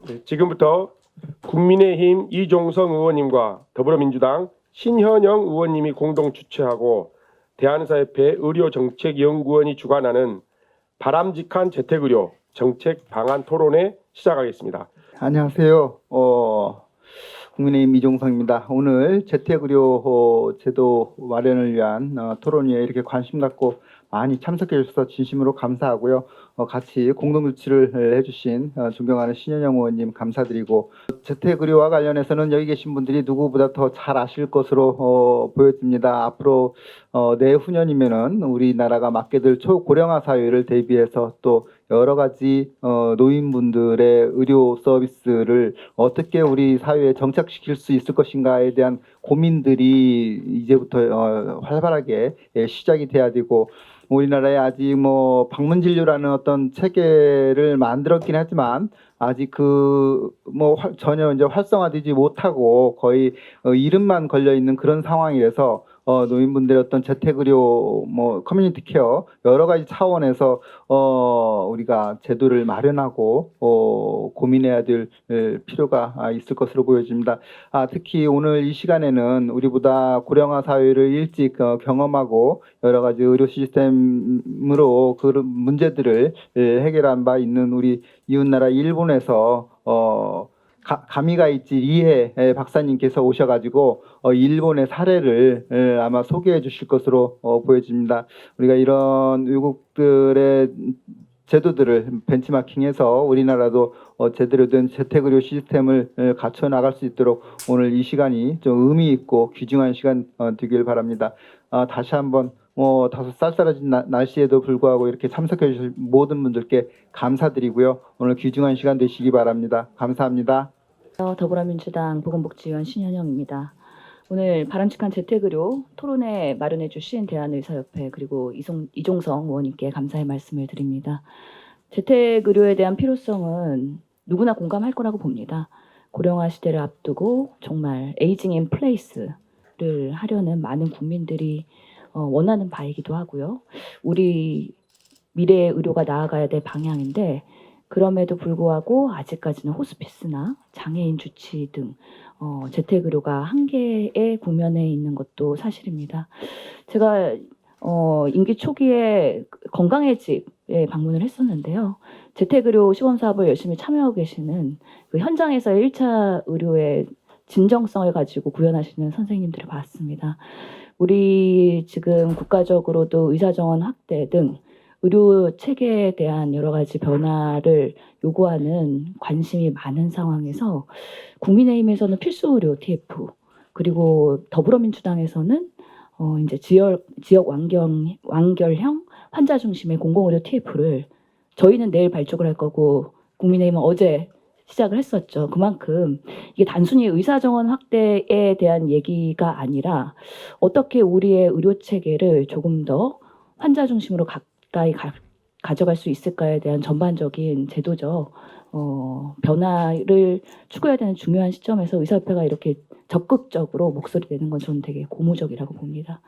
네, 지금부터 국민의힘 이종성 의원님과 더불어민주당 신현영 의원님이 공동 주최하고 대한의사협회 의료정책연구원이 주관하는 바람직한 재택의료 정책 방안 토론회 시작하겠습니다. 안녕하세요. 국민의힘 이종성입니다. 오늘 재택의료 제도 마련을 위한 토론회에 이렇게 관심 갖고 많이 참석해 주셔서 진심으로 감사하고요. 같이 공동 주치를 해주신 존경하는 신현영 의원님 감사드리고, 재택의료와 관련해서는 여기 계신 분들이 누구보다 더 잘 아실 것으로 보여집니다. 앞으로 내후년이면은 우리나라가 맞게 될 초고령화 사회를 대비해서 또 여러 가지 노인분들의 의료 서비스를 어떻게 우리 사회에 정착시킬 수 있을 것인가에 대한 고민들이 이제부터 활발하게 시작이 돼야 되고, 우리나라에 아직 방문 진료라는 어떤 체계를 만들었긴 하지만 아직 전혀 이제 활성화되지 못하고 거의 이름만 걸려 있는 그런 상황이라서 노인분들의 어떤 재택의료, 커뮤니티 케어 여러 가지 차원에서 우리가 제도를 마련하고 고민해야 될 필요가 있을 것으로 보여집니다. 특히 오늘 이 시간에는 우리보다 고령화 사회를 일찍 경험하고 여러 가지 의료 시스템으로 그런 문제들을 해결한 바 있는 우리 이웃나라 일본에서 가미가 있지 리해 박사님께서 오셔가지고 일본의 사례를 아마 소개해 주실 것으로 보여집니다. 우리가 이런 외국들의 제도들을 벤치마킹해서 우리나라도 제대로 된 재택의료 시스템을 갖춰 나갈 수 있도록 오늘 이 시간이 좀 의미 있고 귀중한 시간 되길 바랍니다. 다시 한번 다소 쌀쌀해진 날씨에도 불구하고 이렇게 참석해 주실 모든 분들께 감사드리고요. 오늘 귀중한 시간 되시기 바랍니다. 감사합니다. 더불어민주당 보건복지위원 신현영입니다. 오늘 바람직한 재택의료 토론회 마련해 주신 대한의사협회 그리고 이종성 의원님께 감사의 말씀을 드립니다. 재택의료에 대한 필요성은 누구나 공감할 거라고 봅니다. 고령화 시대를 앞두고 정말 에이징 인 플레이스를 하려는 많은 국민들이 원하는 바이기도 하고요. 우리 미래의 의료가 나아가야 될 방향인데, 그럼에도 불구하고 아직까지는 호스피스나 장애인 주치 등 재택의료가 한계에 국면에 있는 것도 사실입니다. 제가 임기 초기에 건강의 집에 방문을 했었는데요. 재택의료 시범사업을 열심히 참여하고 계시는 그 현장에서의 1차 의료의 진정성을 가지고 구현하시는 선생님들을 봤습니다. 우리 지금 국가적으로도 의사정원 확대 등 의료 체계에 대한 여러 가지 변화를 요구하는 관심이 많은 상황에서 국민의힘에서는 필수 의료 TF, 그리고 더불어민주당에서는 이제 지역 완결형 환자 중심의 공공의료 TF를 저희는 내일 발족을 할 거고 국민의힘은 어제 시작을 했었죠. 그만큼 이게 단순히 의사정원 확대에 대한 얘기가 아니라 어떻게 우리의 의료 체계를 조금 더 환자 중심으로 가까이 가져갈 수 있을까에 대한 전반적인 제도적 변화를 추구해야 되는 중요한 시점에서 의사협회가 이렇게 적극적으로 목소리 내는 건 저는 되게 고무적이라고 봅니다.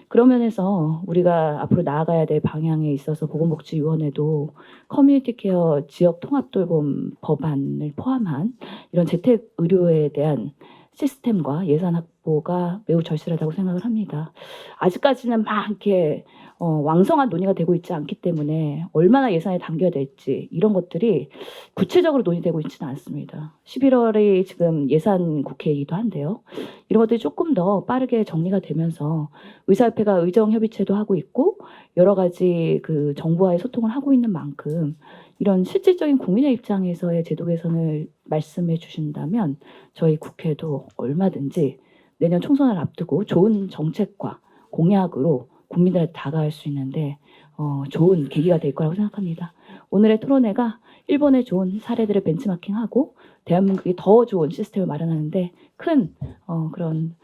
그런 면에서 우리가 앞으로 나아가야 될 방향에 있어서 보건복지위원회도 커뮤니티 케어 지역 통합 돌봄 법안을 포함한 이런 재택 의료에 대한 시스템과 예산 확보가 매우 절실하다고 생각을 합니다. 아직까지는 막 이렇게 왕성한 논의가 되고 있지 않기 때문에 얼마나 예산이 당겨야 될지 이런 것들이 구체적으로 논의되고 있지는 않습니다. 11월이 지금 예산 국회이기도 한데요. 이런 것들이 조금 더 빠르게 정리가 되면서 의사협회가 의정협의체도 하고 있고 여러 가지 그 정부와의 소통을 하고 있는 만큼 이런 실질적인 국민의 입장에서의 제도 개선을 말씀해 주신다면 저희 국회도 얼마든지 내년 총선을 앞두고 좋은 정책과 공약으로 국민들한테 다가갈 수 있는데 좋은 계기가 될 거라고 생각합니다. 오늘의 토론회가 일본의 좋은 사례들을 벤치마킹하고 대한민국이 더 좋은 시스템을 마련하는데 큰 그런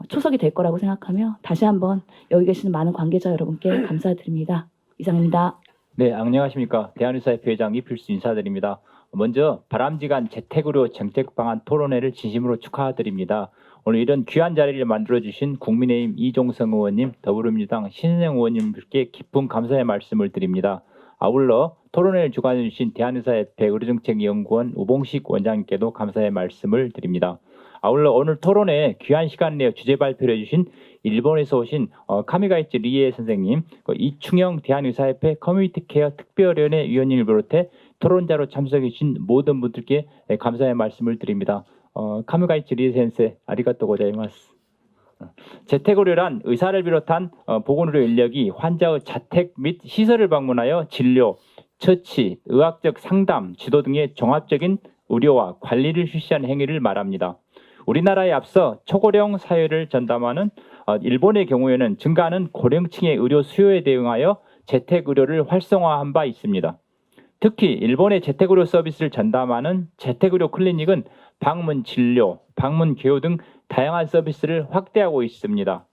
초석이 될 거라고 생각하며 다시 한번 여기 계시는 많은 관계자 여러분께 감사드립니다. 이상입니다. 네, 안녕하십니까. 대한의사협회 회장 이필수 인사드립니다. 먼저 바람직한 재택의료 정책 방안 토론회를 진심으로 축하드립니다. 오늘 이런 귀한 자리를 만들어주신 국민의힘 이종성 의원님, 더불어민주당 신현영 의원님께 깊은 감사의 말씀을 드립니다. 아울러 토론회를 주관해 주신 대한의사협회 의료정책연구원 우봉식 원장님께도 감사의 말씀을 드립니다. 아울러 오늘 토론회 귀한 시간 내어 주제 발표를 해주신 일본에서 오신 카미가이치 리에 선생님, 이충영 대한의사협회 커뮤니티케어 특별위원회 위원님을 비롯해 토론자로 참석해 주신 모든 분들께 감사의 말씀을 드립니다. 카미가이치 리에 센세 아리가또 고자이마스. 재택의료란 의사를 비롯한 보건의료 인력이 환자의 자택 및 시설을 방문하여 진료, 처치, 의학적 상담, 지도 등의 종합적인 의료와 관리를 실시하는 행위를 말합니다. 우리나라에 앞서 초고령 사회를 전담하는 일본의 경우에는 증가하는 고령층의 의료 수요에 대응하여 재택의료를 활성화한 바 있습니다. 특히 일본의 재택의료 서비스를 전담하는 재택의료 클리닉은 방문 진료, 방문 개요 등 다양한 서비스를 확대하고 있습니다.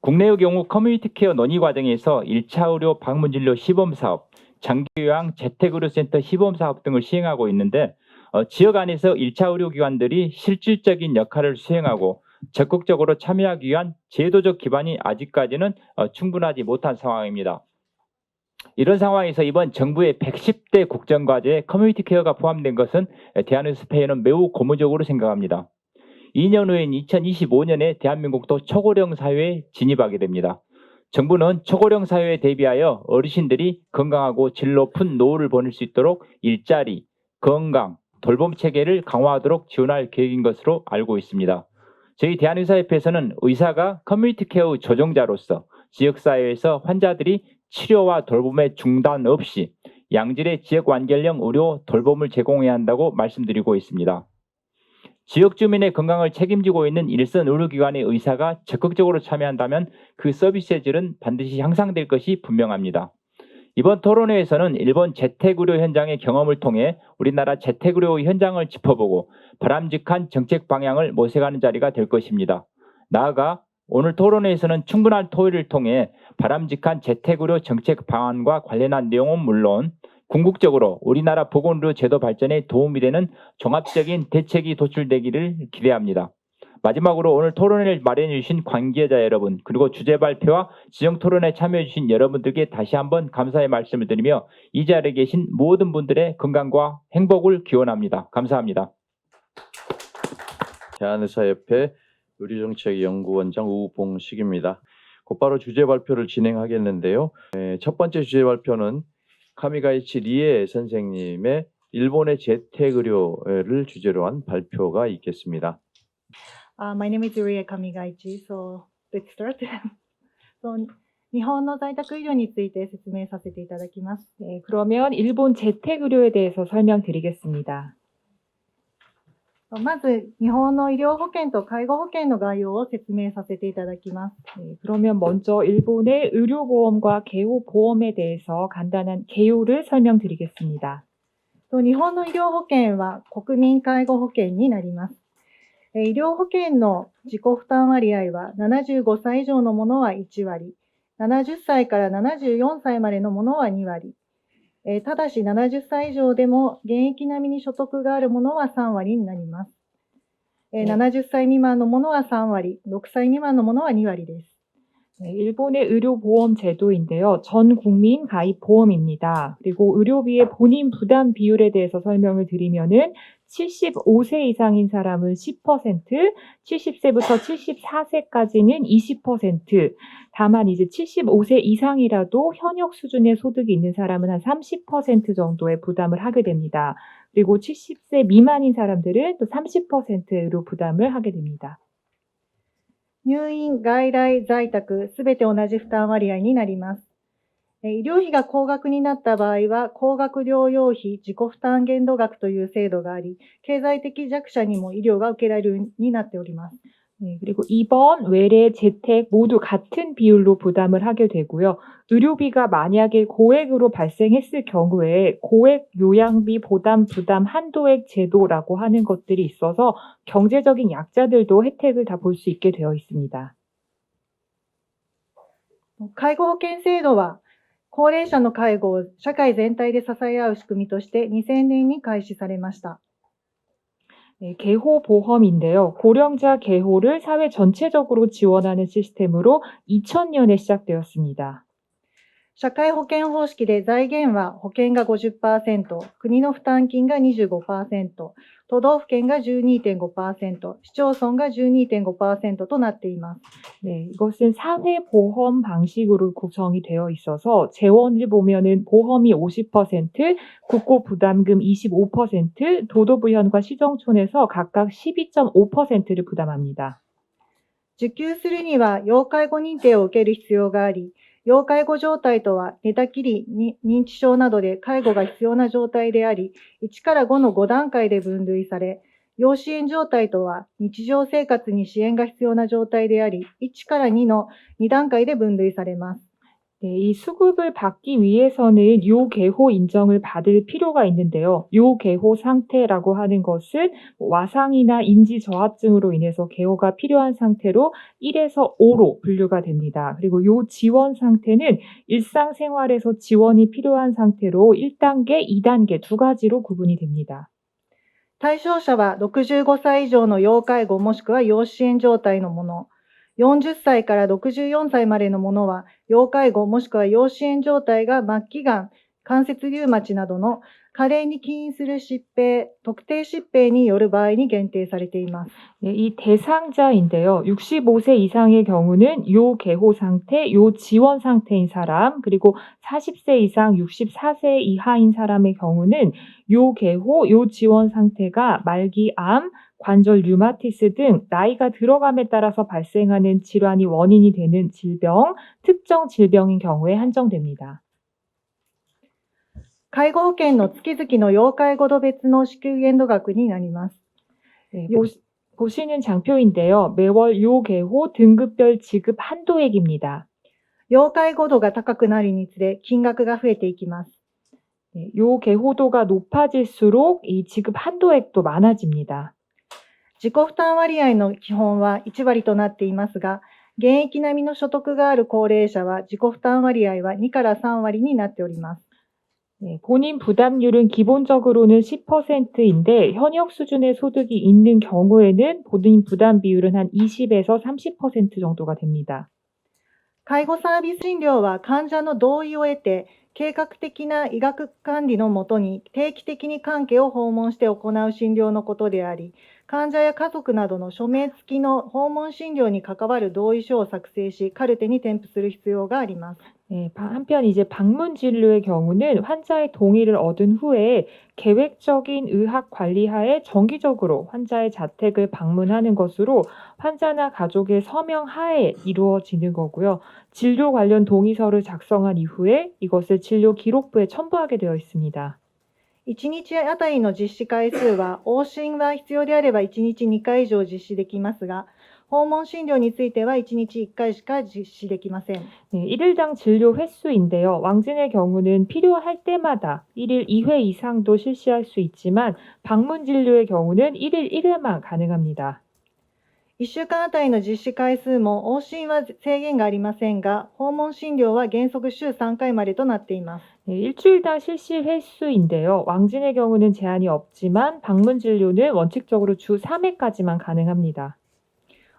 국내의 경우 커뮤니티 케어 논의 과정에서 1차 의료 방문 진료 시범 사업, 장기요양 재택의료센터 시범 사업 등을 시행하고 있는데 지역 안에서 1차 의료기관들이 실질적인 역할을 수행하고 적극적으로 참여하기 위한 제도적 기반이 아직까지는 충분하지 못한 상황입니다. 이런 상황에서 이번 정부의 110대 국정과제에 커뮤니티 케어가 포함된 것은 대한의사협회는 매우 고무적으로 생각합니다. 2년 후인 2025년에 대한민국도 초고령 사회에 진입하게 됩니다. 정부는 초고령 사회에 대비하여 어르신들이 건강하고 질 높은 노후를 보낼 수 있도록 일자리, 건강, 돌봄 체계를 강화하도록 지원할 계획인 것으로 알고 있습니다. 저희 대한의사협회에서는 의사가 커뮤니티 케어의 조정자로서 지역사회에서 환자들이 치료와 돌봄의 중단 없이 양질의 지역 완결형 의료 돌봄을 제공해야 한다고 말씀드리고 있습니다. 지역 주민의 건강을 책임지고 있는 일선 의료기관의 의사가 적극적으로 참여한다면 그 서비스의 질은 반드시 향상될 것이 분명합니다. 이번 토론회에서는 일본 재택의료 현장의 경험을 통해 우리나라 재택의료 현장을 짚어보고 바람직한 정책 방향을 모색하는 자리가 될 것입니다. 나아가 오늘 토론회에서는 충분한 토의를 통해 바람직한 재택의료 정책 방안과 관련한 내용은 물론 궁극적으로 우리나라 보건의료 제도 발전에 도움이 되는 종합적인 대책이 도출되기를 기대합니다. 마지막으로 오늘 토론회를 마련해 주신 관계자 여러분, 그리고 주제 발표와 지정 토론에 참여해 주신 여러분들께 다시 한번 감사의 말씀을 드리며 이 자리에 계신 모든 분들의 건강과 행복을 기원합니다. 감사합니다. 대한의사협회 의료정책연구원장 우봉식입니다. 곧바로 주제 발표를 진행하겠는데요. 첫 번째 주제 발표는 카미가이치 리에 선생님의 일본의 재택의료를 주제로 한 발표가 있겠습니다. My name is Rie Kamigaichi. So let's start. 日本の在宅医療について説明させていただきます。 네, 그러면 일본 재택의료에 대해서 설명드리겠습니다. まず、日本の医療保険と介護保険の概要を説明させていただきます。 네, 그러면 먼저 일본의 의료보험과 개호보험에 대해서 간단한 개요를 설명드리겠습니다. 日本の医療保険は国民介護保険になります。医療保険の自己負担割合は75歳以上のものは1割、70歳から74歳までのものは2割。ただし70歳以上でも現役並みに所得があるものは3割になります。70歳未満のものは3割、6歳未満のものは2割です。 네, 일본의 의료보험 제도인데요. 전 국민 가입 보험입니다. 그리고 의료비의 본인 부담 비율에 대해서 설명을 드리면은 75세 이상인 사람은 10%, 70세부터 74세까지는 20%, 다만 이제 75세 이상이라도 현역 수준의 소득이 있는 사람은 한 30% 정도의 부담을 하게 됩니다. 그리고 70세 미만인 사람들은 또 30%로 부담을 하게 됩니다. 入院、外来、在宅、すべて同じ負担割合になります。医療費が高額になった場合は、高額療養費自己負担限度額という制度があり、経済的弱者にも医療が受けられるようになっております。 네, 그리고 입원, 외래, 재택 모두 같은 비율로 부담을 하게 되고요. 의료비가 만약에 고액으로 발생했을 경우에 고액 요양비 보담 부담 한도액 제도라고 하는 것들이 있어서 경제적인 약자들도 혜택을 다 볼 수 있게 되어 있습니다. 介護保険制度は、高齢者の介護を社会全体で支え合う仕組みとして2000年に開始されました。 네, 개호보험인데요. 고령자 개호를 사회 전체적으로 지원하는 시스템으로 2000년에 시작되었습니다. 社会保険方式で財源は保険が 50%、国の負担金が 25%、都道府県が 12.5%、市町村が 12.5% となっています。 네, 이것은 사회보험 방식으로 구성이 되어 있어서 재원을 보면은 보험이 50%, 국고부담금 25%, 도도부현과 시정촌에서 각각 12.5%를 부담합니다. 受給するには要介護認定を受ける必要があり、要介護状態とは寝たきり、認知症などで介護が必要な状態であり、1から5の5段階で分類され、要支援状態とは日常生活に支援が必要な状態であり、1から2の2段階で分類されます。 네, 이 수급을 받기 위해서는 요계호 인정을 받을 필요가 있는데요. 요계호 상태라고 하는 것은 와상이나 인지 저하증으로 인해서 계호가 필요한 상태로 1에서 5로 분류가 됩니다. 그리고 요 지원 상태는 일상생활에서 지원이 필요한 상태로 1단계, 2단계 두 가지로 구분이 됩니다. 対象者は65歳以上の要介護もしくは要支援状態のもの、40歳から64歳までのものは、要介護もしくは要支援状態が末期がん、関節リウマチなどの加齢に起因する疾病、特定疾病による場合に限定されています。 네, 이 대상자인데요. 65세 이상의 경우는 요 계호 상태, 요 지원 상태인 사람, 그리고 40세 이상 64세 이하인 사람의 경우는 요 계호, 요 지원 상태가 말기 암, 관절 류마티스 등 나이가 들어감에 따라서 발생하는 질환이 원인이 되는 질병, 특정 질병인 경우에 한정됩니다. 介護保険の月々の要介護度別の支給限度額になります。 네, 보시는 장표인데요. 매월 요 계호 등급별 지급 한도액입니다. 要介護度が高くなるにつれ金額が増えていきます。 네, 요 계호도가 높아질수록 이 지급 한도액도 많아집니다. 自己負担割合の基本は1割となっていますが、現役並みの所得がある高齢者は自己負担割合は2から3割になっております。 네, 본인 부담률은 기본적으로는 10%인데 현역 수준의 소득이 있는 경우에는 본인 부담 비율은 한 20에서 30% 정도가 됩니다. 介護サービス診療は患者の同意を得て、計画的な医学管理のもとに定期的に患家を訪問して行う診療のことであり、患者や家族などの署名付きの訪問診療に関わる同意書を作成し、カルテに添付する必要があります。 네, 한편 이제 방문 진료의 경우는 환자의 동의를 얻은 후에 계획적인 의학 관리하에 정기적으로 환자의 자택을 방문하는 것으로 환자나 가족의 서명 하에 이루어지는 거고요. 진료 관련 동의서를 작성한 이후에 이것을 진료 기록부에 첨부하게 되어 있습니다. 1日あたりの実施回数は、往診は必要であれば1日2回以上実施できますが、訪問診療については1日1回しか実施できません。 네, 1일당 진료 횟수인데요. 왕진의 경우는 필요할 때마다 1일 2회 이상도 실시할 수 있지만 방문 진료의 경우는 1일 1회만 가능합니다. 1週間あたりの実施回数も往診は制限がありませんが、訪問診療は原則週3回までとなっています。 네, 일주일당 실시 횟수인데요. 왕진의 경우는 제한이 없지만 방문 진료는 원칙적으로 주 3회까지만 가능합니다.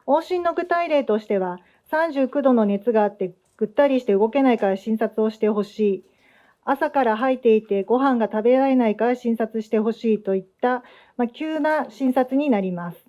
往診の具体例としては、39度の熱があってぐったりして動けないから診察をしてほしい。朝から吐いていてご飯が食べられないから診察してほしいといった、急な診察になります。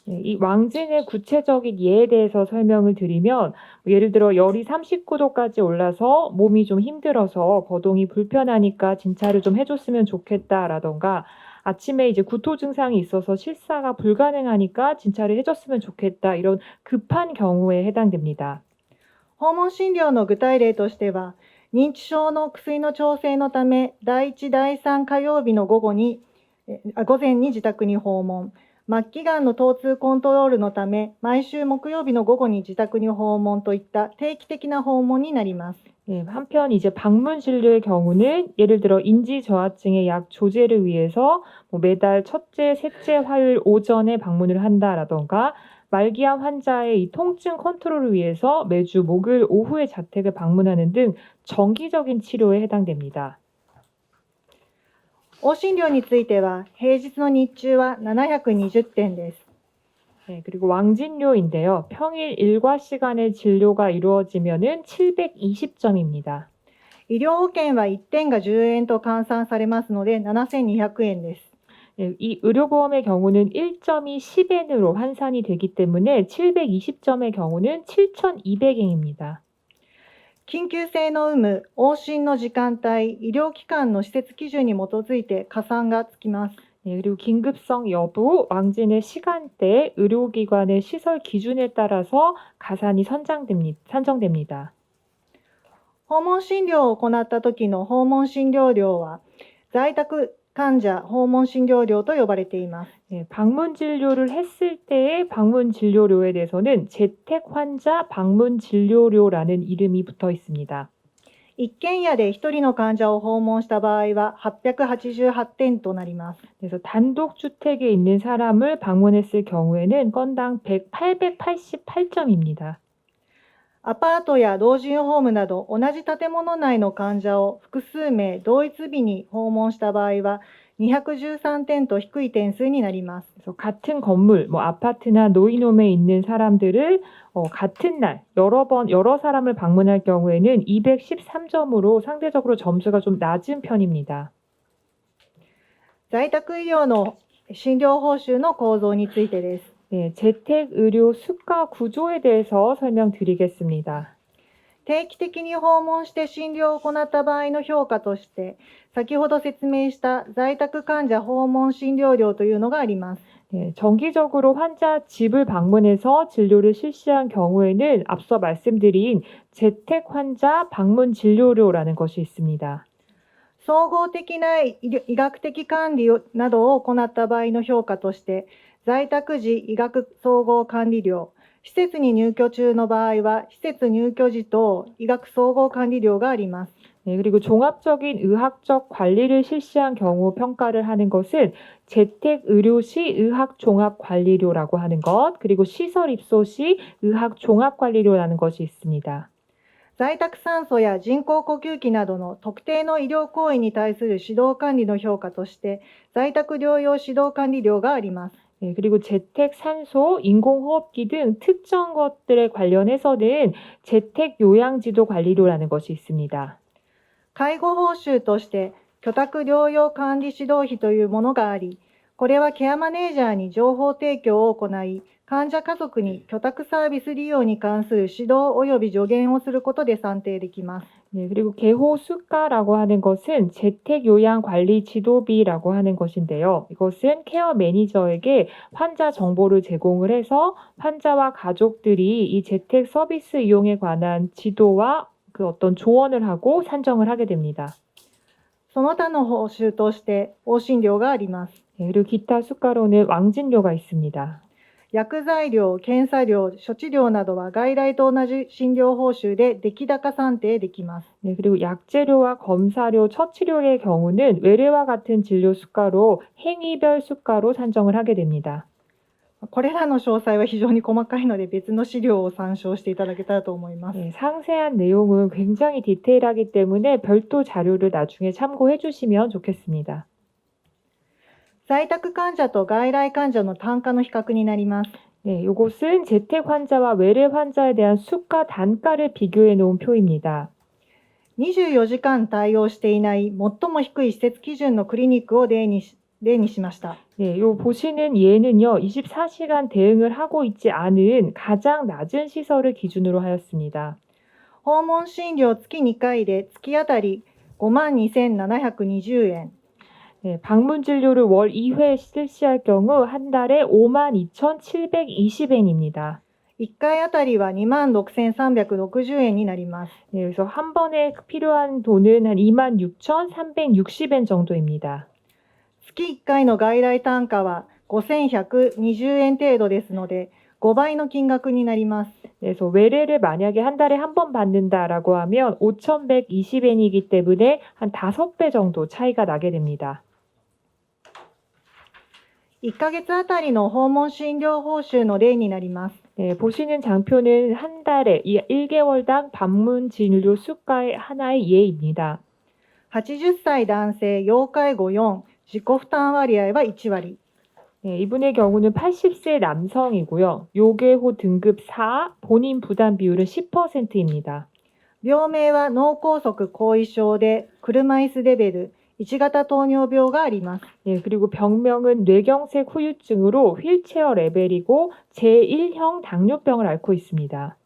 네, 이 왕진의 구체적인 예에 대해서 설명을 드리면 예를 들어 열이 39도까지 올라서 몸이 좀 힘들어서 거동이 불편하니까 진찰을 좀 해줬으면 좋겠다라던가 아침에 이제 구토 증상이 있어서 실사가 불가능하니까 진찰을 해줬으면 좋겠다 이런 급한 경우에 해당됩니다. 訪問診療の具体例としては、認知症の薬の調整のため、第1、第3火曜日の午前に自宅に訪問。末期がんの疼痛コントロールのため、毎週木曜日の午後に自宅に訪問といった定期的な訪問になります。 네, 한편 이제 방문 진료의 경우는 예를 들어 인지 저하증의 약 조제를 위해서 매달 첫째, 셋째, 화요일 오전에 방문을 한다라던가 말기암 환자의 이 통증 컨트롤을 위해서 매주 목요일 오후에 자택을 방문하는 등 정기적인 치료에 해당됩니다. 往診料については、平日の日中は720点です。 네, 그리고 왕진료인데요. 평일 일과 시간에 진료가 이루어지면은 720점입니다. 医療保険は1点が10円と換算されますので7200円です。 네, 이 의료보험의 경우는 1점이 10엔으로 환산이 되기 때문에 720점의 경우는 7,200엔입니다. 緊急性の有無、往診の時間帯、医療機関の施設基準に基づいて加算がつきます。 네, 그리고 긴급성 여부, 왕진의 시간대, 의료기관의 시설 기준에 따라서 가산이 산정됩니다. 訪問診療を行った時の訪問診療料は在宅患者訪問診療料と呼ばれています。 네, 방문 진료를 했을 때의 방문 진료료에 대해서는 재택 환자 방문 진료료라는 이름이 붙어 있습니다. 一軒家で1人の患者を訪問した場合は888点となります。 그래서 단독 주택에 있는 사람을 방문했을 경우에는 건당 888점입니다. アパートや老人ホームなど同じ建物内の患者を複数名同一日に訪問した場合は213点と低い点数になります。 그래서 같은 건물, 아파트나 노인홈에 있는 사람들을 같은 날 여러 사람을 방문할 경우에는 213점으로 상대적으로 점수가 좀 낮은 편입니다. 在宅医療の診療報酬の構造についてです。 네, 재택 의료 수가 구조에 대해서 설명드리겠습니다. 定期的に訪問して診療を行った場合の評価として、先ほど説明した在宅患者訪問診療料というのがあります。 네, 정기적으로 환자 집을 방문해서 진료를 실시한 경우에는 앞서 말씀드린 재택 환자 방문 진료료라는 것이 있습니다. 総合的な医学的管理などを行った場合の評価として、在宅時医学総合管理料、施設に入居中の場合は施設入居時と医学総合管理料があります。 네, 그리고 종합적인 의학적 관리를 실시한 경우 평가를 하는 것은 재택 의료 시 의학 종합 관리료라고 하는 것, 그리고 시설 입소 시 의학 종합 관리료라는 것이 있습니다. 在宅酸素や人工呼吸器などの特定の医療行為に対する指導管理の評価として、在宅療養指導管理料があります。 네, 그리고 재택 산소, 인공호흡기 등 특정 것들에 관련해서는 재택 요양지도 관리료라는 것이 있습니다. 介護報酬として居宅療養管理指導費というものがあり、これはケアマネージャーに情報提供を行い、患者家族に居宅サービス利用に関する指導及び助言をすることで算定できます。 네, 그리고 개호 수가라고 하는 것은 재택 요양 관리 지도비라고 하는 것인데요. 이것은 케어 매니저에게 환자 정보를 제공을 해서 환자와 가족들이 이 재택 서비스 이용에 관한 지도와 그 어떤 조언을 하고 산정을 하게 됩니다. その他の報酬として往診料があります。 네, 그리고 기타 수가로는 왕진료가 있습니다. 薬剤料、検査料、処置料などは外来と同じ診療報酬で出来高算定できます。 네, 그리고 약재료와 검사료, 처치료의 경우는 외래와 같은 진료 수가로 행위별 수가로 산정을 하게 됩니다. これらの詳細は非常に細かいので別の資料を参照していただけたらと思います。 네, 상세한 내용은 굉장히 디테일하기 때문에 별도 자료를 나중에 참고해 주시면 좋겠습니다. 在宅患者と外来患者の単価の比較になります。 네, 이것은 재택 환자와 외래 환자에 대한 수가 단가를 비교해 놓은 표입니다. 24時間対応していない最も低い施設基準のクリニックを例にしました。 네, 요 보시는 예는요, 24시간 대응을 하고 있지 않은 가장 낮은 시설을 기준으로 하였습니다. 訪問診療月2回で月当たり52,720円。 네, 방문 진료를 월 2회 실시할 경우 한 달에 52,720엔입니다. 1回当たりは26,360円になります。 네, 그래서 한 번에 필요한 돈은 한 26,360엔 정도입니다. 月1回の外来単価は5,120円程度ですので、5倍の金額になります。 그래서 외래를 만약에 한 달에 한 번 받는다라고 하면 5,120엔이기 때문에 한 5배 정도 차이가 나게 됩니다. 1ヶ月あたりの訪問診療報酬の例になります。 네, 보시는 장표는 한 달에 1개월당 방문 진료 수가의 하나의 예입니다. 80歳男性要介護4、自己負担割合は1割。 네, 이분의 경우는 80세 남성이고요. 요괴호 등급 4, 본인 부담 비율은 10%입니다. 病名は脳梗塞後遺症で車椅子レベル1型糖尿病があります。 네, 그리고 병명은 뇌경색 후유증으로 휠체어 레벨이고 제1형 당뇨병을 앓고 있습니다.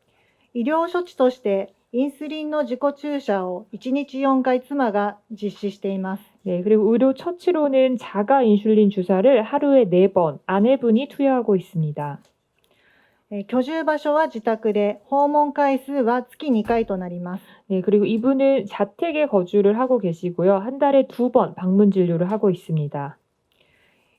医療処置としてインスリンの自己注射を1日4回妻が実施しています。 네, 그리고 의료 처치로는 자가 인슐린 주사를 하루에 4번 아내분이 투여하고 있습니다. 居住場所は自宅で訪問回数は月2回となります。 네, 그리고 이분은 자택에 거주를 하고 계시고요. 한 달에 2번 방문 진료를 하고 있습니다.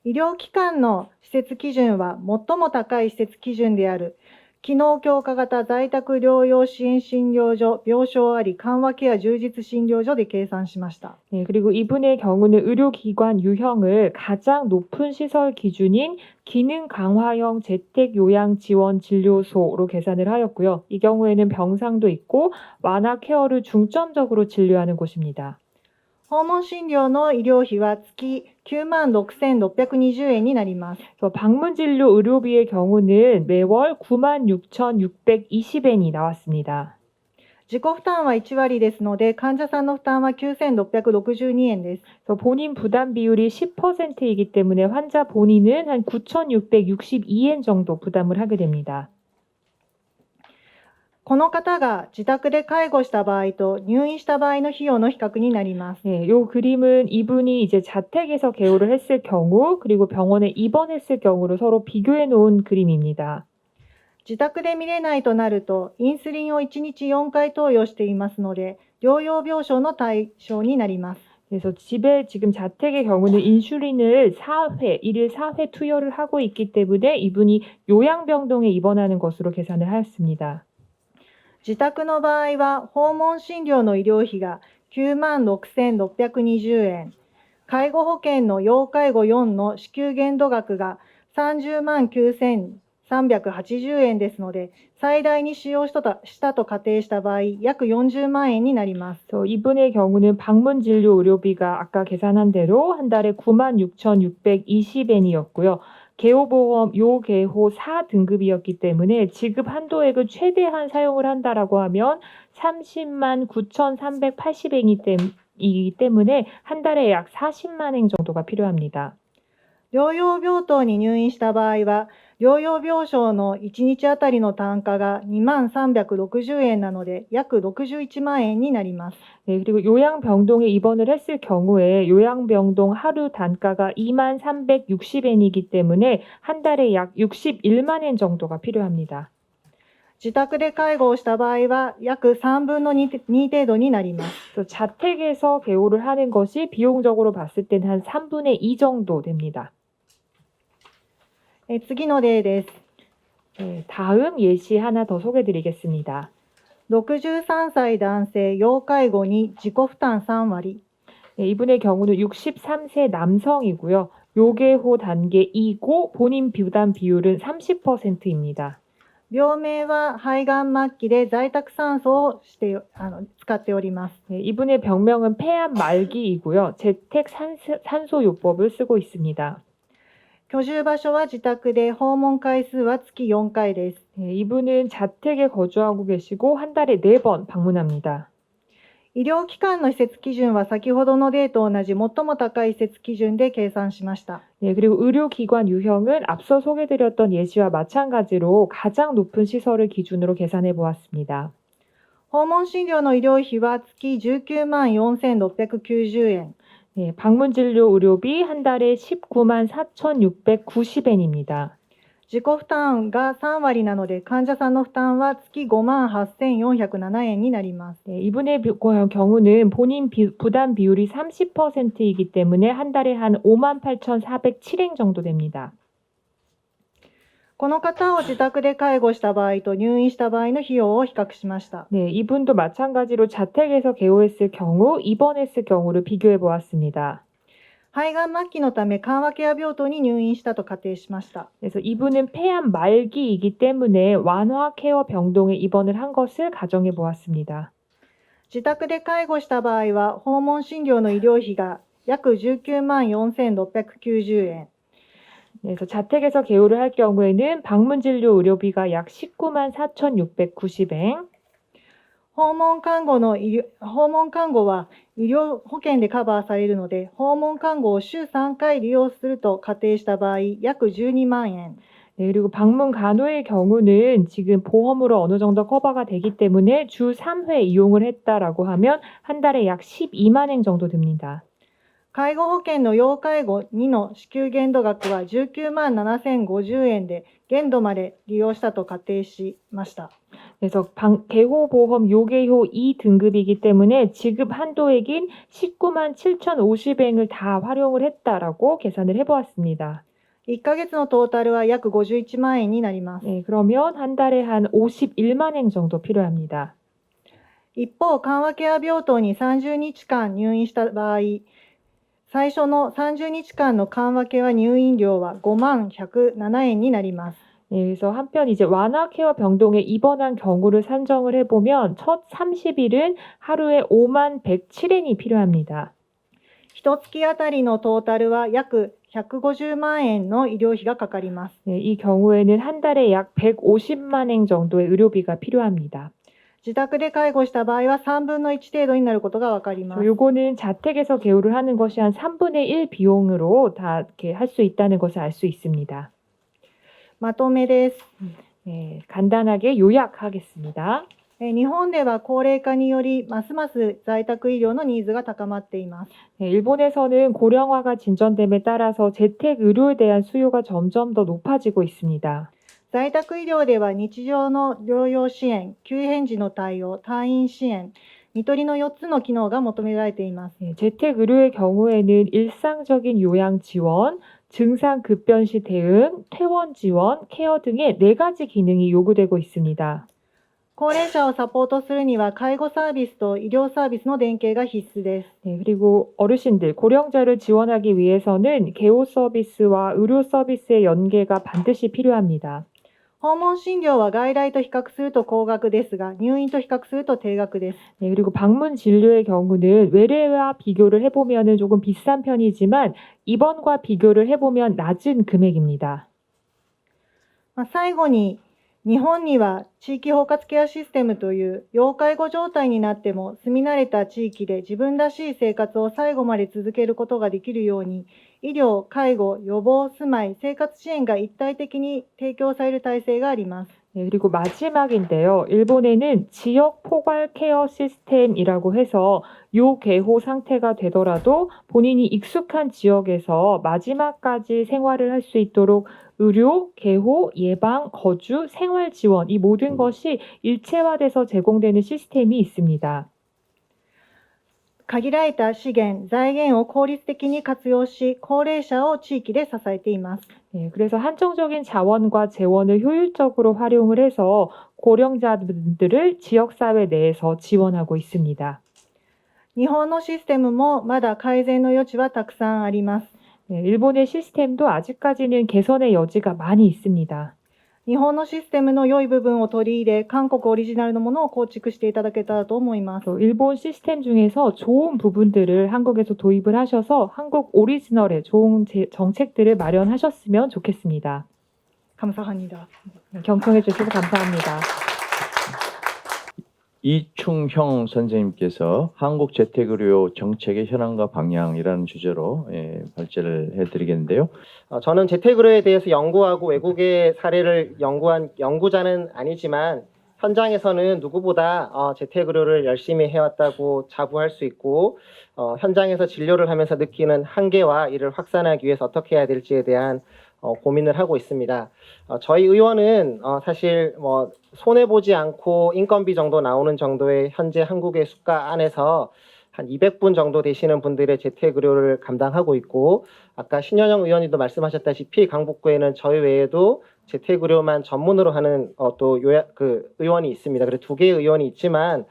医療機関の施設基準は最も高い施設基準である機能強化型在宅療養支援診療所病床あり緩和ケア充実診療所で計算しました。 네, 그리고 이분의 경우는 의료기관 유형을 가장 높은 시설 기준인 기능 강화형 재택 요양 지원 진료소로 계산을 하였고요. 이 경우에는 병상도 있고 완화 케어를 중점적으로 진료하는 곳입니다. 訪問診療の医療費は月96,620円になります。 그래서 방문 진료 의료비의 경우는 매월 96,620엔이 나왔습니다. 自己負担は1割ですので患者さんの負担は9,662円です。 그래서 본인 부담 비율이 10%이기 때문에 환자 본인은 한 9,662엔 정도 부담을 하게 됩니다. この方が自宅で介護した場合と入院した場合の費用の比較になります。 네, 요 그림은 이분이 이제 자택에서 개호를 했을 경우 그리고 병원에 입원했을 경우를 서로 비교해 놓은 그림입니다. 自宅で見れないとなるとインスリンを1日4回投与していますので療養病床の対象になります。 그래서 집에 지금 자택의 경우는 인슐린을 4회, 1일 4회 투여를 하고 있기 때문에 이분이 요양병동에 입원하는 것으로 계산을 하였습니다. 自宅の場合は訪問診療の医療費が96,620円、介護保険の要介護4の支給限度額が309,380円ですので、最大に使用したと仮定した場合、約40万円になります。 그래서 이분의 경우는 방문 진료 의료비가 아까 계산한 대로 한 달에 96,620엔이었고요. 개호보험 요개호 4등급이었기 때문에 지급 한도액을 최대한 사용을 한다라고 하면 309,380엔이기 때문에 한 달에 약 40만 엔 정도가 필요합니다. 療養病棟に入院した場合は、療養病床の1日あたりの単価が2360円なので、約61万円になります。 네, 그리고 요양병동에 입원을 했을 경우에 요양병동 하루 단가가 2360엔이기 때문에 한 달에 약 61만 엔 정도가 필요합니다. 自宅で介護をした場合は、約3分の 2程度になります。 그래서 자택에서 개호를 하는 것이 비용적으로 봤을 때는 한 3분의 2 정도 됩니다. 次の例です。 네, 다음 예시 하나 더 소개드리겠습니다. 63歳男性要介護に自己負担3割。 네, 이분의 경우는 63세 남성이고요. 요개호 단계 2고 본인 부담 비율은 30%입니다. 病名は肺がん末期で在宅酸素を使っております。 네, 이분의 병명은 폐암 말기이고요. 재택 산소요법을 쓰고 있습니다. 居住場所は自宅で訪問回数は月4回です。 네, 이분은 자택에 거주하고 계시고 한 달에 4번 방문합니다. 医療機関の施設基準は先ほどの例と同じ最も高い施設基準で計算しました。 네, 그리고 의료기관 유형은 앞서 소개드렸던 예시와 마찬가지로 가장 높은 시설을 기준으로 계산해 보았습니다. 訪問診療の医療費は月194,690円。 네, 방문 진료 의료비 한 달에 194,690엔입니다. 自己負担が3割なので患者さんの負担は月58,407円になります。 네, 이분의 경우는 본인 부담 비율이 30%이기 때문에 한 달에 한 58,407엔 정도 됩니다. この方を自宅で介護した場合と入院した場合の費用を比較しました。 네, 이분도 마찬가지로 자택에서 개호했을 경우, 입원했을 경우를 비교해 보았습니다. 肺がん末期のため緩和ケア病棟に入院したと仮定しました。 그래서 이분은 폐암 말기이기 때문에 완화 케어 병동에 입원을 한 것을 가정해 보았습니다. 自宅で介護した場合は訪問診療の医療費が約194,690円。 그래서 자택에서 개호를 할 경우에는 방문 진료 의료비가 약 194,690엔, 訪問看護は医療保険でカバーされるので、訪問看護を週3回利用すると仮定した場合、約12万円。 네, 그리고 방문 간호의 경우는 지금 보험으로 어느 정도 커버가 되기 때문에 주 3회 이용을 했다라고 하면 한 달에 약 12만 엔 정도 듭니다. 介護保険の要介護2の支給限度額は19万7050円で、限度まで利用したと仮定しました。 그래서 개호보험 요개호 2등급이기 때문에 지급 한도액인 19만 7,050엔을 다 활용을 했다라고 계산을 해보았습니다. 1ヶ月のトータルは約51万円になります。 네, 그러면 한 달에 한 51만 엔 정도 필요합니다. 一方、緩和ケア病棟に30日間入院した場合、最初の30日間の緩和ケア入院料は5万107円になります。 네, 그래서 한편 이제 완화 케어 병동에 입원한 경우를 산정을 해보면 첫 30일은 하루에 5만 107엔이 필요합니다. 1月あたりのトータルは約150万円の医療費がかかります。 네, 이 경우에는 한 달에 약 150만 엔 정도의 의료비가 필요합니다. 自宅で介護した場合は3分の1程度になることがわかります。 요거는 자택에서 개호를 하는 것이 한 3분의 1 비용으로 다 이렇게 할 수 있다는 것을 알 수 있습니다. まとめです。 네, 간단하게 요약하겠습니다. 日本では高齢化によりますます在宅医療のニーズが高まっています。 네, 일본에서는 고령화가 진전됨에 따라서 재택 의료에 대한 수요가 점점 더 높아지고 있습니다. 在宅医療では日常の療養支援、急変時の対応、退院支援、看取りの4つの機能が求められています。 네, 재택 의료의 경우에는 일상적인 요양 지원, 증상 급변 시 대응, 퇴원 지원, 케어 등의 4가지 기능이 요구되고 있습니다. 高齢者をサポートするには介護サービスと医療サービスの連携が必須です。 네, 그리고 어르신들, 고령자를 지원하기 위해서는 개호 서비스와 의료 서비스의 연계가 반드시 필요합니다. 訪問診療は外来と比較すると高額ですが、入院と比較すると低額です。 네, 그리고 방문 진료의 경우는 외래와 비교를 해보면 조금 비싼 편이지만 입원과 비교를 해보면 낮은 금액입니다. 最後に、日本には地域包括ケアシステムという要介護状態になっても住み慣れた地域で自分らしい生活を最後まで続けることができるように、医療、介護、予防、住まい、生活支援が一体的に提供される体制があります。 네, 그리고 마지막인데요. 일본에는 지역 포괄 케어 시스템이라고 해서 요개호 상태가 되더라도 본인이 익숙한 지역에서 마지막까지 생활을 할 수 있도록 의료, 개호, 예방, 거주, 생활 지원 이 모든 것이 일체화돼서 제공되는 시스템이 있습니다. 限られた資源、財源を効率的に活用し、高齢者を地域で支えています。 네, 그래서 한정적인 자원과 재원을 효율적으로 활용을 해서 고령자분들을 지역사회 내에서 지원하고 있습니다. 日本のシステムもまだ改善の余地はたくさんあります。 네, 일본의 시스템도 아직까지는 개선의 여지가 많이 있습니다. 日本のシステムの良い部分を取り入れ、韓国オリジナルのものを構築していただけたらと思います。 또 일본 시스템 중에서 좋은 부분들을 한국에서 도입을 하셔서 한국 오리지널의 좋은 정책들을 마련하셨으면 좋겠습니다. 감사합니다. 네, 경청해 주셔서 감사합니다. 이충형 선생님께서 한국 재택의료 정책의 현황과 방향이라는 주제로 발제를 해드리겠는데요. 저는 재택의료에 대해서 연구하고 외국의 사례를 연구한 연구자는 아니지만 현장에서는 누구보다 재택의료를 열심히 해왔다고 자부할 수 있고 현장에서 진료를 하면서 느끼는 한계와 이를 확산하기 위해서 어떻게 해야 될지에 대한 고민을 하고 있습니다. 저희 의원은 사실 손해보지 않고 인건비 정도 나오는 정도의 현재 한국의 수가 안에서 한 200분 정도 되시는 분들의 재택의료를 감당하고 있고 아까 신현영 의원님도 말씀하셨다시피 강북구에는 저희 외에도 재택의료만 전문으로 하는 의원이 있습니다. 그래서 2개의 의원이 있지만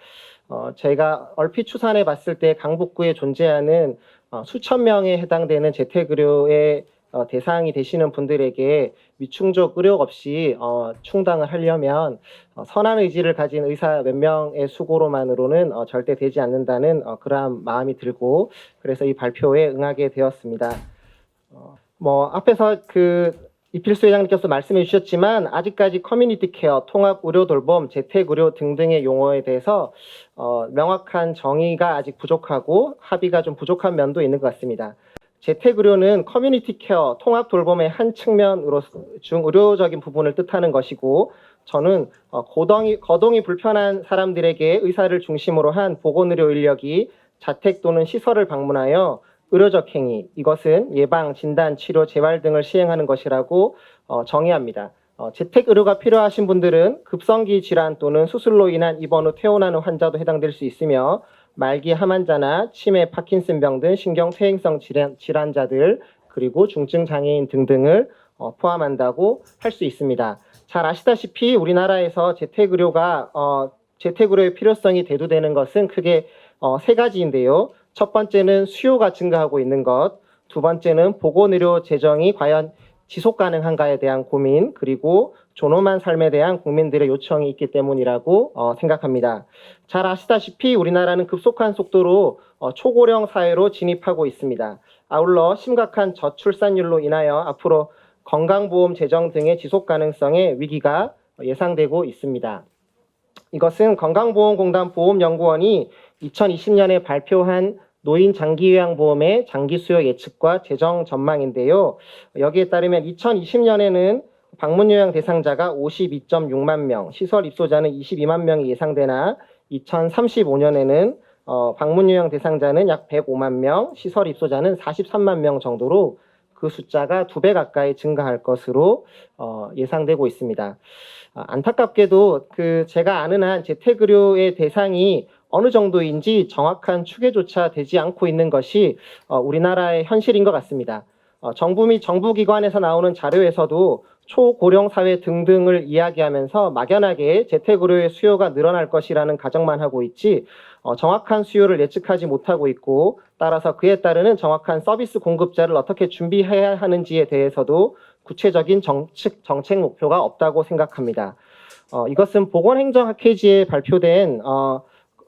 제가 얼핏 추산해 봤을 때 강북구에 존재하는 수천 명에 해당되는 재택의료의 대상이 되시는 분들에게 위충족 의료 없이 충당을 하려면 선한 의지를 가진 의사 몇 명의 수고로만으로는 절대 되지 않는다는 그러한 마음이 들고 그래서 이 발표에 응하게 되었습니다. 앞에서 이필수 회장님께서 말씀해 주셨지만 아직까지 커뮤니티 케어, 통합 의료 돌봄, 재택 의료 등등의 용어에 대해서 명확한 정의가 아직 부족하고 합의가 좀 부족한 면도 있는 것 같습니다. 재택 의료는 커뮤니티 케어, 통합 돌봄의 한 측면으로 중의료적인 부분을 뜻하는 것이고, 저는 거동이 불편한 사람들에게 의사를 중심으로 한 보건의료 인력이 자택 또는 시설을 방문하여 의료적 행위, 이것은 예방, 진단, 치료, 재활 등을 시행하는 것이라고 정의합니다. 재택 의료가 필요하신 분들은 급성기 질환 또는 수술로 인한 입원 후 퇴원하는 환자도 해당될 수 있으며, 말기 암 환자나 치매, 파킨슨병 등 신경퇴행성 질환자들, 그리고 중증 장애인 등등을 포함한다고 할 수 있습니다. 잘 아시다시피 우리나라에서 재택의료의 필요성이 대두되는 것은 크게 세 가지인데요. 첫 번째는 수요가 증가하고 있는 것, 두 번째는 보건의료 재정이 과연 지속 가능한가에 대한 고민, 그리고 존엄한 삶에 대한 국민들의 요청이 있기 때문이라고 생각합니다. 잘 아시다시피 우리나라는 급속한 속도로 초고령 사회로 진입하고 있습니다. 아울러 심각한 저출산율로 인하여 앞으로 건강보험 재정 등의 지속 가능성의 위기가 예상되고 있습니다. 이것은 건강보험공단 보험연구원이 2020년에 발표한 노인 장기요양보험의 장기 수요 예측과 재정 전망인데요. 여기에 따르면 2020년에는 방문요양 대상자가 52.6만 명, 시설 입소자는 22만 명이 예상되나 2035년에는 방문요양 대상자는 약 105만 명, 시설 입소자는 43만 명 정도로 그 숫자가 2배 가까이 증가할 것으로 예상되고 있습니다. 안타깝게도 제가 아는 한 재택의료의 대상이 어느 정도인지 정확한 추계조차 되지 않고 있는 것이 우리나라의 현실인 것 같습니다. 정부 및 정부기관에서 나오는 자료에서도 초고령 사회 등등을 이야기하면서 막연하게 재택의료의 수요가 늘어날 것이라는 가정만 하고 있지 정확한 수요를 예측하지 못하고 있고, 따라서 그에 따르는 정확한 서비스 공급자를 어떻게 준비해야 하는지에 대해서도 구체적인 정책 목표가 없다고 생각합니다. 이것은 보건행정학회지에 발표된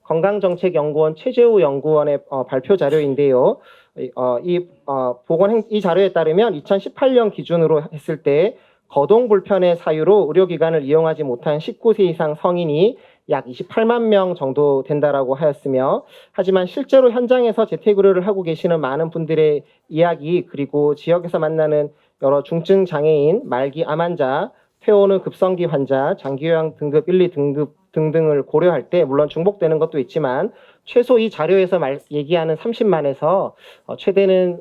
건강정책연구원 최재우 연구원의 발표 자료인데요. 이 자료에 따르면 2018년 기준으로 했을 때 거동 불편의 사유로 의료기관을 이용하지 못한 19세 이상 성인이 약 28만 명 정도 된다라고 하였으며, 하지만 실제로 현장에서 재택의료를 하고 계시는 많은 분들의 이야기, 그리고 지역에서 만나는 여러 중증 장애인, 말기 암 환자, 퇴원 후 급성기 환자, 장기요양 등급 1, 2등급 등등을 고려할 때 물론 중복되는 것도 있지만 최소 이 자료에서 얘기하는 30만에서 최대는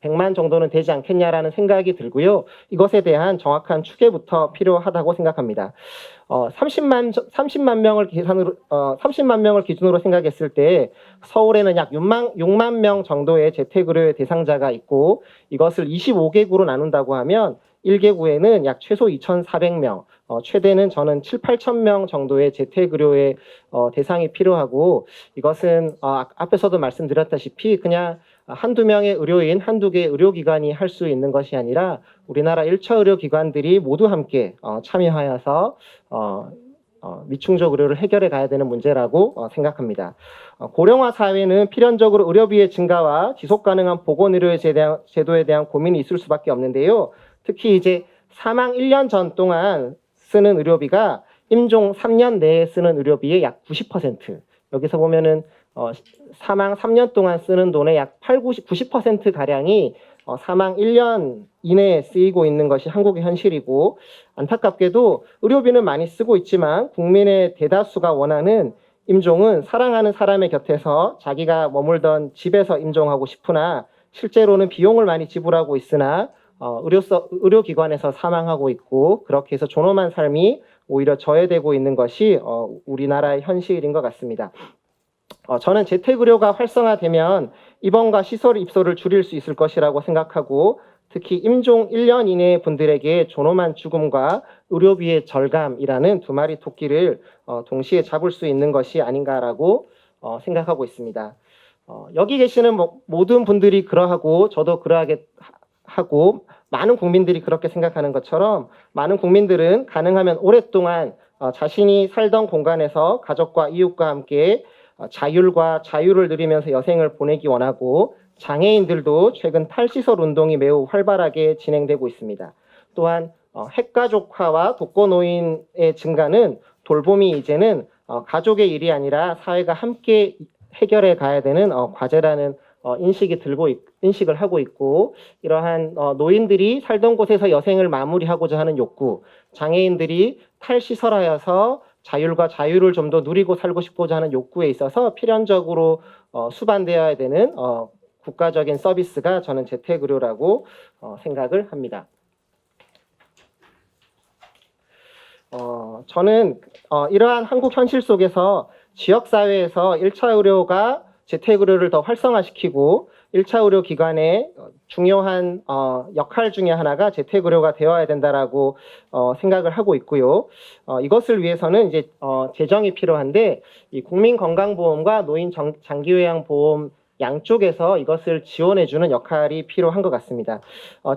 100만 정도는 되지 않겠냐라는 생각이 들고요. 이것에 대한 정확한 추계부터 필요하다고 생각합니다. 30만 명을 기준으로 생각했을 때 서울에는 약 6만 명 정도의 재택의료의 대상자가 있고, 이것을 25개구로 나눈다고 하면 1개구에는 약 최소 2,400명, 최대는 저는 7, 8천 명 정도의 재택의료의 대상이 필요하고, 이것은 앞에서도 말씀드렸다시피 그냥 한두 명의 의료인, 한두 개의 의료기관이 할 수 있는 것이 아니라 우리나라 1차 의료기관들이 모두 함께 참여하여서 미충족 의료를 해결해 가야 되는 문제라고 생각합니다. 고령화 사회는 필연적으로 의료비의 증가와 지속 가능한 보건의료의 제도에 대한 고민이 있을 수밖에 없는데요. 특히 이제 사망 1년 전 동안 쓰는 의료비가 임종 3년 내에 쓰는 의료비의 약 90%. 여기서 보면은 사망 3년 동안 쓰는 돈의 약 90% 가량이 사망 1년 이내에 쓰이고 있는 것이 한국의 현실이고, 안타깝게도 의료비는 많이 쓰고 있지만 국민의 대다수가 원하는 임종은 사랑하는 사람의 곁에서 자기가 머물던 집에서 임종하고 싶으나 실제로는 비용을 많이 지불하고 있으나 의료기관에서 사망하고 있고, 그렇게 해서 존엄한 삶이 오히려 저해되고 있는 것이 우리나라의 현실인 것 같습니다. 저는 재택의료가 활성화되면 입원과 시설 입소를 줄일 수 있을 것이라고 생각하고, 특히 임종 1년 이내의 분들에게 존엄한 죽음과 의료비의 절감이라는 두 마리 토끼를 동시에 잡을 수 있는 것이 아닌가라고 생각하고 있습니다. 여기 계시는 모든 분들이 그러하고 저도 그러하게 하고 많은 국민들이 그렇게 생각하는 것처럼, 많은 국민들은 가능하면 오랫동안 자신이 살던 공간에서 가족과 이웃과 함께 자율과 자유를 누리면서 여생을 보내기 원하고, 장애인들도 최근 탈시설 운동이 매우 활발하게 진행되고 있습니다. 또한 핵가족화와 독거노인의 증가는 돌봄이 이제는 가족의 일이 아니라 사회가 함께 해결해 가야 되는 과제라는 인식을 하고 있고, 이러한 노인들이 살던 곳에서 여생을 마무리하고자 하는 욕구, 장애인들이 탈시설하여서 자율과 자유를 좀 더 누리고 살고 싶고자 하는 욕구에 있어서 필연적으로 수반되어야 되는 국가적인 서비스가 저는 재택의료라고 생각을 합니다. 저는 이러한 한국 현실 속에서 지역사회에서 1차 의료가 재택의료를 더 활성화시키고 1차 의료 기관의 중요한 역할 중에 하나가 재택의료가 되어야 된다라고 생각을 하고 있고요. 이것을 위해서는 이제 재정이 필요한데, 이 국민건강보험과 노인 장기요양보험 양쪽에서 이것을 지원해주는 역할이 필요한 것 같습니다.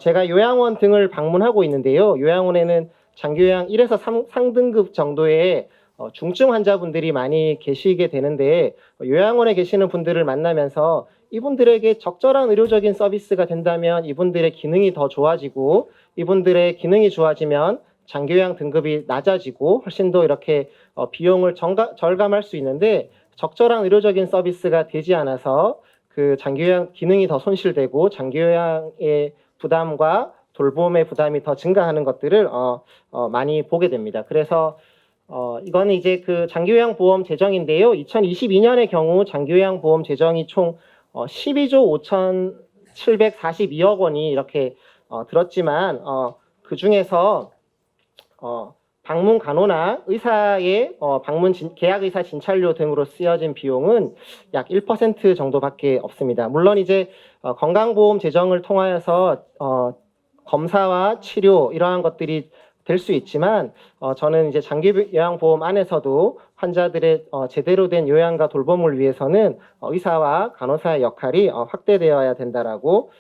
제가 요양원 등을 방문하고 있는데요. 요양원에는 장기요양 1에서 3등급 정도의 중증 환자분들이 많이 계시게 되는데, 요양원에 계시는 분들을 만나면서 이분들에게 적절한 의료적인 서비스가 된다면 이분들의 기능이 더 좋아지고, 이분들의 기능이 좋아지면 장기요양 등급이 낮아지고 훨씬 더 이렇게 비용을 절감할 수 있는데, 적절한 의료적인 서비스가 되지 않아서 그 장기요양 기능이 더 손실되고 장기요양의 부담과 돌봄의 부담이 더 증가하는 것들을 많이 보게 됩니다. 그래서 이거는 이제 그 장기요양보험 재정인데요. 2022년의 경우 장기요양보험 재정이 총 12조 5,742억 원이 이렇게 들었지만 그 중에서 방문 간호나 의사의 계약 의사 진찰료 등으로 쓰여진 비용은 약 1% 정도밖에 없습니다. 물론 이제 건강보험 재정을 통하여서 검사와 치료 이러한 것들이 될 수 있지만 저는 이제 장기요양보험 안에서도 환자들의 제대로 된 요양과 돌봄을 위해서는 의사와 간호사의 역할이 확대되어야 된다라고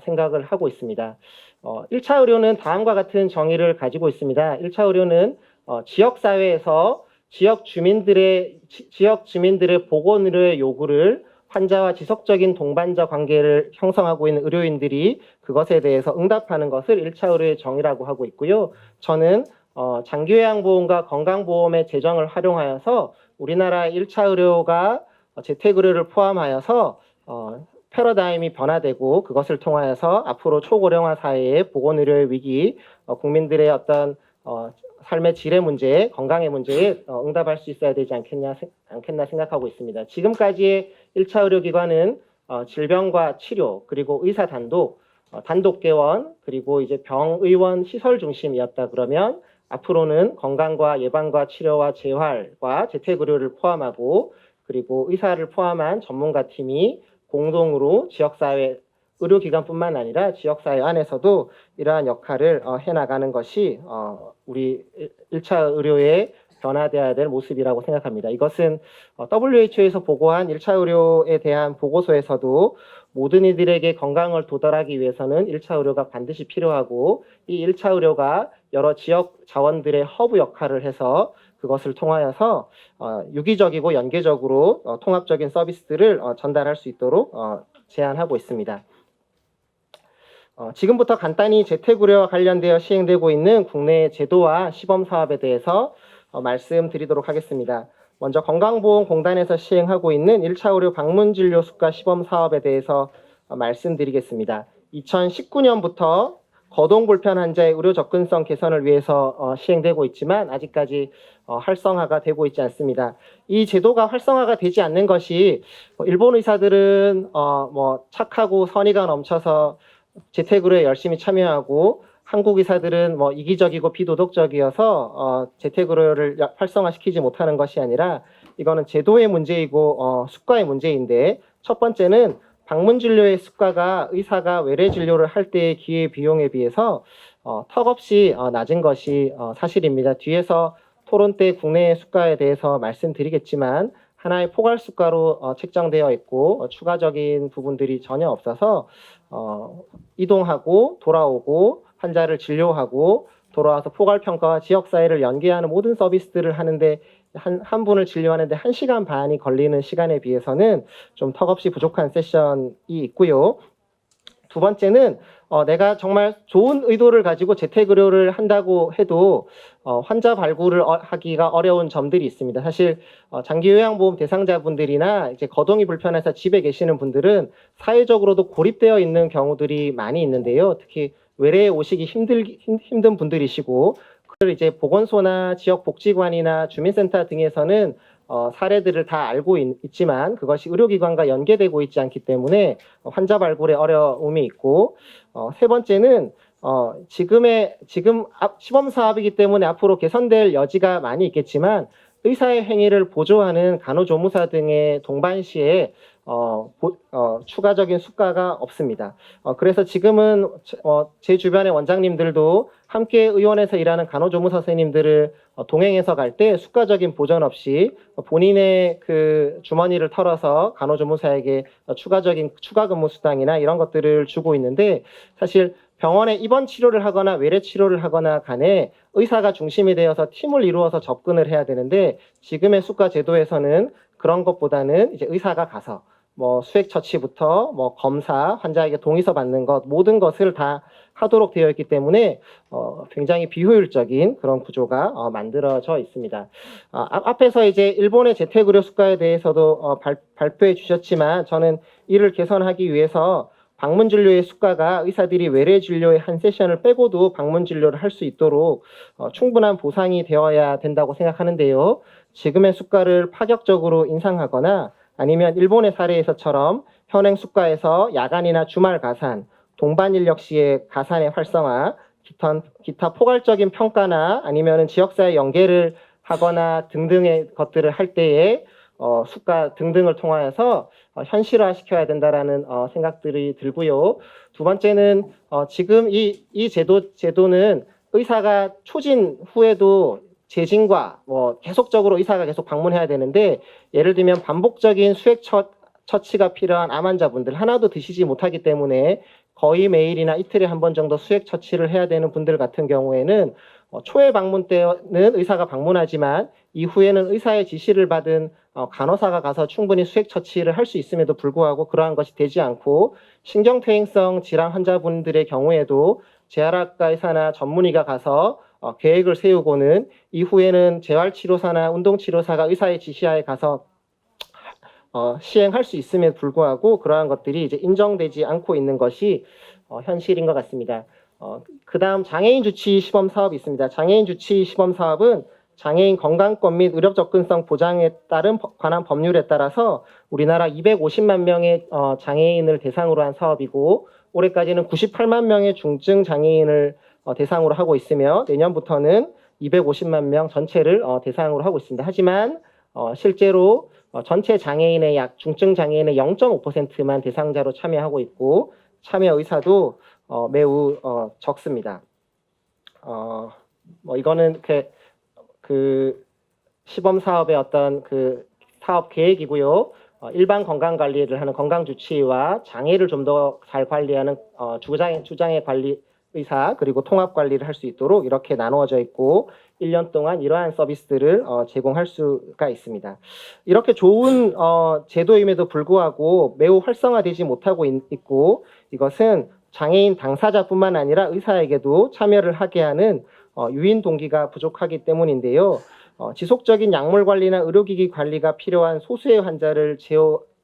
생각을 하고 있습니다. 1차 의료는 다음과 같은 정의를 가지고 있습니다. 1차 의료는 지역사회에서 지역 주민들의 보건의료의 요구를 환자와 지속적인 동반자 관계를 형성하고 있는 의료인들이 그것에 대해서 응답하는 것을 1차 의료의 정의라고 하고 있고요. 저는 장기요양보험과 건강보험의 재정을 활용하여서 우리나라의 1차 의료가 재택의료를 포함하여서 패러다임이 변화되고, 그것을 통하여서 앞으로 초고령화 사회의 보건의료의 위기, 국민들의 어떤 삶의 질의 문제, 건강의 문제에 응답할 수 있어야 되지 않겠나 생각하고 있습니다. 지금까지의 1차 의료기관은 질병과 치료, 그리고 의사 단독 개원, 그리고 이제 병의원 시설 중심이었다 그러면, 앞으로는 건강과 예방과 치료와 재활과 재택의료를 포함하고, 그리고 의사를 포함한 전문가 팀이 공동으로 지역사회 의료기관뿐만 아니라 지역사회 안에서도 이러한 역할을 해나가는 것이 우리 1차 의료의 변화되어야 될 모습이라고 생각합니다. 이것은 WHO에서 보고한 1차 의료에 대한 보고서에서도 모든 이들에게 건강을 도달하기 위해서는 1차 의료가 반드시 필요하고, 이 1차 의료가 여러 지역 자원들의 허브 역할을 해서 그것을 통하여서 유기적이고 연계적으로 통합적인 서비스들을 전달할 수 있도록 제안하고 있습니다. 지금부터 간단히 재택의료와 관련되어 시행되고 있는 국내 제도와 시범 사업에 대해서 말씀드리도록 하겠습니다. 먼저 건강보험공단에서 시행하고 있는 1차 의료 방문진료 수가 시범 사업에 대해서 말씀드리겠습니다. 2019년부터 거동불편 환자의 의료 접근성 개선을 위해서 시행되고 있지만 아직까지 활성화가 되고 있지 않습니다. 이 제도가 활성화가 되지 않는 것이 일본 의사들은 착하고 선의가 넘쳐서 재택의료에 열심히 참여하고, 한국 의사들은 이기적이고 비도덕적이어서 재택의료를 활성화시키지 못하는 것이 아니라, 이거는 제도의 문제이고 수가의 문제인데, 첫 번째는 방문진료의 수가가 의사가 외래진료를 할 때의 기회비용에 비해서 턱없이 낮은 것이 사실입니다. 뒤에서 토론 때 국내의 수가에 대해서 말씀드리겠지만 하나의 포괄수가로 책정되어 있고 추가적인 부분들이 전혀 없어서 이동하고 돌아오고 환자를 진료하고 돌아와서 포괄평가와 지역사회를 연계하는 모든 서비스들을 하는데 한 분을 진료하는데 1시간 반이 걸리는 시간에 비해서는 좀 턱없이 부족한 세션이 있고요. 두 번째는 내가 정말 좋은 의도를 가지고 재택의료를 한다고 해도 환자 발굴을 하기가 어려운 점들이 있습니다. 사실 장기요양보험 대상자분들이나 이제 거동이 불편해서 집에 계시는 분들은 사회적으로도 고립되어 있는 경우들이 많이 있는데요. 특히 외래에 오시기 힘든 분들이시고, 그걸 이제 보건소나 지역복지관이나 주민센터 등에서는 사례들을 다 알고 있지만 그것이 의료기관과 연계되고 있지 않기 때문에 환자 발굴에 어려움이 있고, 세 번째는 지금 시범 사업이기 때문에 앞으로 개선될 여지가 많이 있겠지만 의사의 행위를 보조하는 간호조무사 등의 동반시에 추가적인 수가가 없습니다. 그래서 지금은 제 주변의 원장님들도 함께 의원에서 일하는 간호조무사 선생님들을 동행해서 갈 때 수가적인 보전 없이 본인의 그 주머니를 털어서 간호조무사에게 추가적인 추가 근무 수당이나 이런 것들을 주고 있는데, 사실 병원에 입원 치료를 하거나 외래 치료를 하거나 간에 의사가 중심이 되어서 팀을 이루어서 접근을 해야 되는데, 지금의 수가 제도에서는 그런 것보다는 이제 의사가 가서 뭐 수액 처치부터 뭐 검사, 환자에게 동의서 받는 것, 모든 것을 다 하도록 되어 있기 때문에 굉장히 비효율적인 그런 구조가 만들어져 있습니다. 앞에서 이제 일본의 재택의료 수가에 대해서도 발표해 주셨지만, 저는 이를 개선하기 위해서 방문 진료의 수가가 의사들이 외래 진료의 한 세션을 빼고도 방문 진료를 할 수 있도록 충분한 보상이 되어야 된다고 생각하는데요. 지금의 수가를 파격적으로 인상하거나 아니면 일본의 사례에서처럼 현행 수가에서 야간이나 주말 가산, 동반 인력 시의 가산의 활성화, 기타 포괄적인 평가나 아니면 지역사회 연계를 하거나 등등의 것들을 할 때에 수가 등등을 통하여서 현실화시켜야 된다라는 생각들이 들고요. 두 번째는 지금 이 제도는 의사가 초진 후에도 재진과 계속적으로 의사가 계속 방문해야 되는데, 예를 들면 반복적인 수액 처치가 필요한 암 환자분들, 하나도 드시지 못하기 때문에 거의 매일이나 이틀에 한 번 정도 수액 처치를 해야 되는 분들 같은 경우에는 초회 방문 때는 의사가 방문하지만 이후에는 의사의 지시를 받은 간호사가 가서 충분히 수액 처치를 할 수 있음에도 불구하고 그러한 것이 되지 않고, 신경퇴행성 질환 환자분들의 경우에도 재활학과 의사나 전문의가 가서 계획을 세우고는 이후에는 재활치료사나 운동치료사가 의사의 지시하에 가서 시행할 수 있음에도 불구하고 그러한 것들이 이제 인정되지 않고 있는 것이 현실인 것 같습니다. 그 다음 장애인 주치 시범 사업이 있습니다. 장애인 주치 시범 사업은 장애인 건강권 및 의료 접근성 보장에 따른 관한 법률에 따라서 우리나라 250만 명의 장애인을 대상으로 한 사업이고, 올해까지는 98만 명의 중증 장애인을 대상으로 하고 있으며 내년부터는 250만 명 전체를 대상으로 하고 있습니다. 하지만 실제로 전체 장애인의 중증 장애인의 0.5%만 대상자로 참여하고 있고, 참여 의사도 매우 적습니다. 이거는 그 시범 사업의 어떤 그 사업 계획이고요. 일반 건강 관리를 하는 건강주치의와 장애를 좀 더 잘 관리하는 주장애 관리 의사, 그리고 통합 관리를 할 수 있도록 이렇게 나누어져 있고 1년 동안 이러한 서비스들을 제공할 수가 있습니다. 이렇게 좋은 제도임에도 불구하고 매우 활성화되지 못하고 있고, 이것은 장애인 당사자뿐만 아니라 의사에게도 참여를 하게 하는 유인 동기가 부족하기 때문인데요. 지속적인 약물 관리나 의료기기 관리가 필요한 소수의 환자를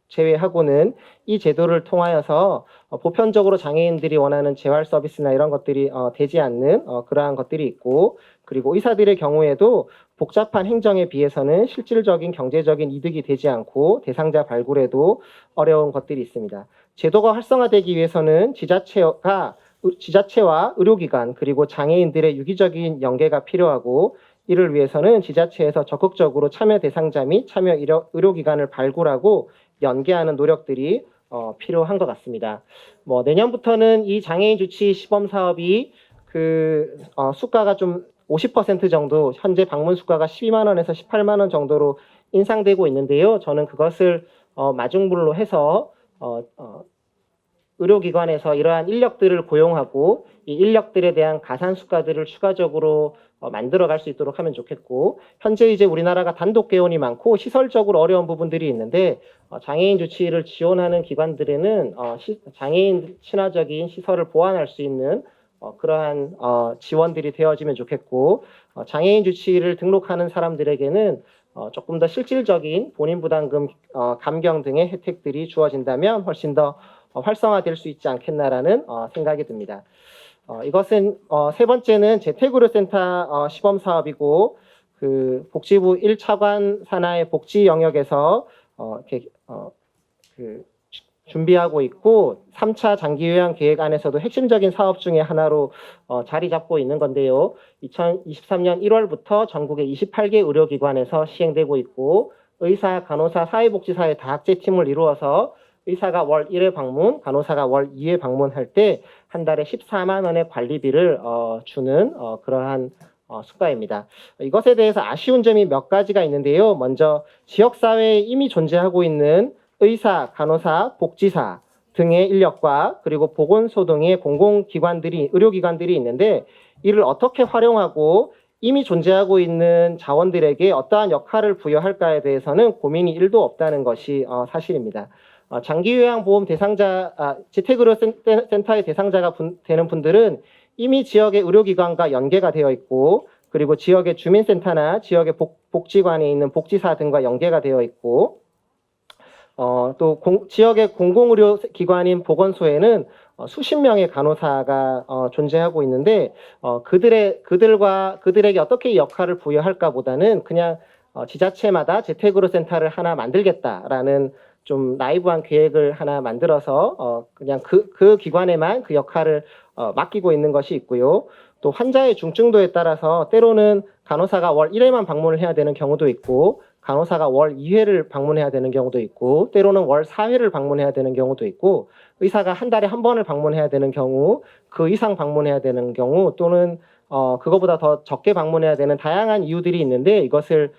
제외하고는 이 제도를 통하여서 보편적으로 장애인들이 원하는 재활 서비스나 이런 것들이 되지 않는 그러한 것들이 있고, 그리고 의사들의 경우에도 복잡한 행정에 비해서는 실질적인 경제적인 이득이 되지 않고 대상자 발굴에도 어려운 것들이 있습니다. 제도가 활성화되기 위해서는 지자체와 의료기관 그리고 장애인들의 유기적인 연계가 필요하고, 이를 위해서는 지자체에서 적극적으로 참여 대상자 및 참여 의료기관을 발굴하고 연계하는 노력들이 필요한 것 같습니다. 내년부터는 이 장애인 주치 시범 사업이 수가가 좀 50% 정도, 현재 방문 수가가 12만 원에서 18만 원 정도로 인상되고 있는데요. 저는 그것을 마중물로 해서 의료기관에서 이러한 인력들을 고용하고 이 인력들에 대한 가산 수가들을 추가적으로 만들어갈 수 있도록 하면 좋겠고, 현재 이제 우리나라가 단독 개원이 많고 시설적으로 어려운 부분들이 있는데 장애인 주치의를 지원하는 기관들에는 장애인 친화적인 시설을 보완할 수 있는 그러한 지원들이 되어지면 좋겠고, 장애인 주치의를 등록하는 사람들에게는 조금 더 실질적인 본인 부담금 감경 등의 혜택들이 주어진다면 훨씬 더 활성화될 수 있지 않겠나라는 생각이 듭니다. 이것은 세 번째는 재택의료센터 시범 사업이고, 그 복지부 1차관 산하의 복지 영역에서 이렇게 준비하고 있고 3차 장기요양 계획 안에서도 핵심적인 사업 중에 하나로 자리 잡고 있는 건데요. 2023년 1월부터 전국의 28개 의료기관에서 시행되고 있고, 의사, 간호사, 사회복지사의 다학제 팀을 이루어서 의사가 월 1회 방문, 간호사가 월 2회 방문할 때 한 달에 14만 원의 관리비를 주는 그러한 수가입니다. 이것에 대해서 아쉬운 점이 몇 가지가 있는데요. 먼저 지역사회에 이미 존재하고 있는 의사, 간호사, 복지사 등의 인력과 그리고 보건소 등의 공공기관들이, 의료기관들이 있는데 이를 어떻게 활용하고 이미 존재하고 있는 자원들에게 어떠한 역할을 부여할까에 대해서는 고민이 1도 없다는 것이 사실입니다. 장기요양보험 대상자, 재택의료센터의 대상자가 되는 분들은 이미 지역의 의료기관과 연계가 되어 있고, 그리고 지역의 주민센터나 지역의 복지관에 있는 복지사 등과 연계가 되어 있고, 또 지역의 공공의료기관인 보건소에는 수십 명의 간호사가 존재하고 있는데 그들에게 어떻게 역할을 부여할까 보다는 그냥 지자체마다 재택의료센터를 하나 만들겠다라는 좀 나이브한 계획을 하나 만들어서 그냥 그 기관에만 그 역할을 맡기고 있는 것이 있고요. 또 환자의 중증도에 따라서 때로는 간호사가 월 1회만 방문을 해야 되는 경우도 있고, 간호사가 월 2회를 방문해야 되는 경우도 있고, 때로는 월 4회를 방문해야 되는 경우도 있고, 의사가 한 달에 한 번을 방문해야 되는 경우, 그 이상 방문해야 되는 경우, 또는 그거보다 더 적게 방문해야 되는 다양한 이유들이 있는데, 이것을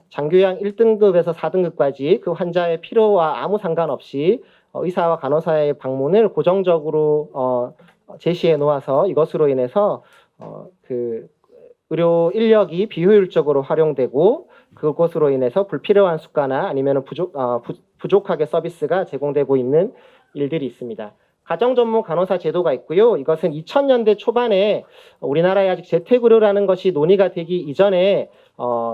장기요양 1등급에서 4등급까지 그 환자의 필요와 아무 상관없이 의사와 간호사의 방문을 고정적으로 제시해 놓아서 이것으로 인해서 그 의료 인력이 비효율적으로 활용되고, 그것으로 인해서 불필요한 수가나 아니면 부족하게 서비스가 제공되고 있는 일들이 있습니다. 가정전문 간호사 제도가 있고요. 이것은 2000년대 초반에 우리나라에 아직 재택의료라는 것이 논의가 되기 이전에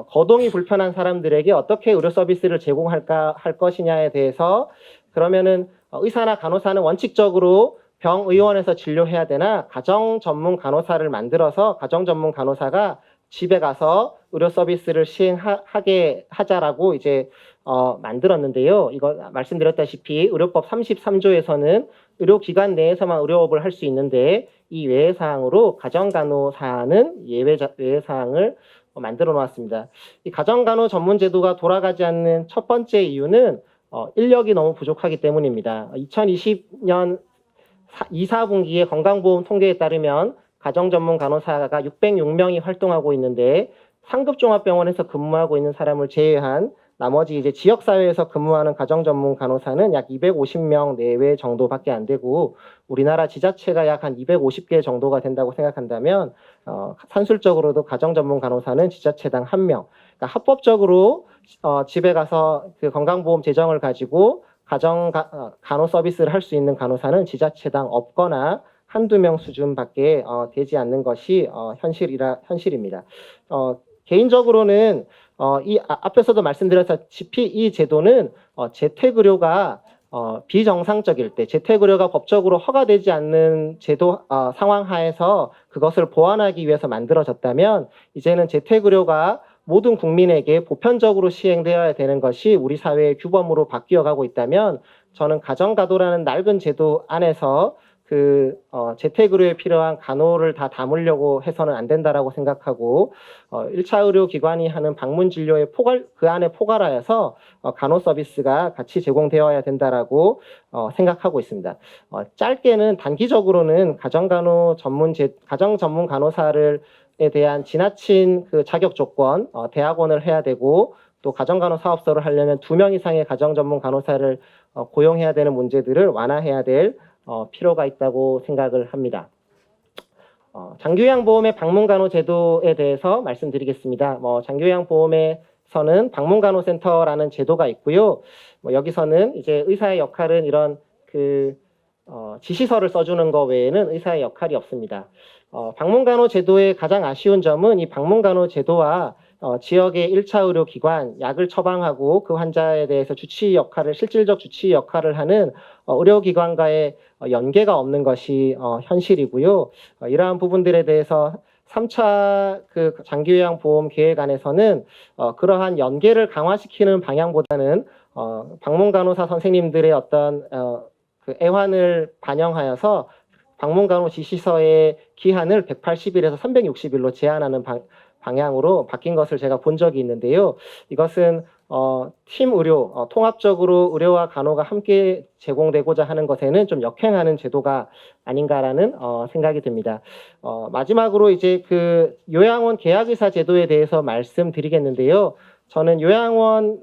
거동이 불편한 사람들에게 어떻게 의료 서비스를 제공할까 할 것이냐에 대해서, 그러면은 의사나 간호사는 원칙적으로 병의원에서 진료해야 되나 가정 전문 간호사를 만들어서 가정 전문 간호사가 집에 가서 의료 서비스를 시행하게 하자라고 이제 만들었는데요. 이거 말씀드렸다시피 의료법 33조에서는 의료기관 내에서만 의료업을 할 수 있는데 이 외의 사항으로 가정간호사는 예외 사항을 만들어 놓았습니다. 이 가정간호 전문 제도가 돌아가지 않는 첫 번째 이유는 인력이 너무 부족하기 때문입니다. 2020년 2, 4분기의 건강보험 통계에 따르면 가정전문 간호사가 606명이 활동하고 있는데 상급종합병원에서 근무하고 있는 사람을 제외한 나머지 이제 지역사회에서 근무하는 가정전문 간호사는 약 250명 내외 정도밖에 안 되고, 우리나라 지자체가 약 한 250개 정도가 된다고 생각한다면 산술적으로도 가정전문 간호사는 지자체당 1명. 그러니까 합법적으로 집에 가서 그 건강보험 재정을 가지고 간호 서비스를 할 수 있는 간호사는 지자체당 없거나 한두 명 수준밖에 되지 않는 것이 현실입니다. 개인적으로는 이 앞에서도 말씀드렸다시피 이 제도는 재택의료가 비정상적일 때, 재택의료가 법적으로 허가되지 않는 제도 상황 하에서 그것을 보완하기 위해서 만들어졌다면, 이제는 재택의료가 모든 국민에게 보편적으로 시행되어야 되는 것이 우리 사회의 규범으로 바뀌어가고 있다면, 저는 가정가도라는 낡은 제도 안에서 재택의료에 필요한 간호를 다 담으려고 해서는 안 된다라고 생각하고, 1차 의료기관이 하는 방문 진료의 그 안에 포괄하여서 간호 서비스가 같이 제공되어야 된다라고 생각하고 있습니다. 짧게는 단기적으로는 가정 전문 간호사에 대한 지나친 그 자격 조건, 대학원을 해야 되고, 또 가정간호 사업소를 하려면 2명 이상의 가정 전문 간호사를 고용해야 되는 문제들을 완화해야 될 필요가 있다고 생각을 합니다. 장기요양보험의 방문간호 제도에 대해서 말씀드리겠습니다. 장기요양보험에서는 방문간호센터라는 제도가 있고요. 여기서는 이제 의사의 역할은 이런 지시서를 써주는 것 외에는 의사의 역할이 없습니다. 방문간호 제도의 가장 아쉬운 점은 이 방문간호 제도와 지역의 1차 의료기관, 약을 처방하고 그 환자에 대해서 실질적 주치의 역할을 하는 의료기관과의 연계가 없는 것이 현실이고요. 이러한 부분들에 대해서 3차 장기요양보험 계획 안에서는 그러한 연계를 강화시키는 방향보다는 방문간호사 선생님들의 어떤 애환을 반영하여서 방문간호 지시서의 기한을 180일에서 360일로 제한하는 방향으로 바뀐 것을 제가 본 적이 있는데요. 이것은 팀 의료, 통합적으로 의료와 간호가 함께 제공되고자 하는 것에는 좀 역행하는 제도가 아닌가라는 생각이 듭니다. 마지막으로 이제 요양원 계약의사 제도에 대해서 말씀드리겠는데요. 저는 요양원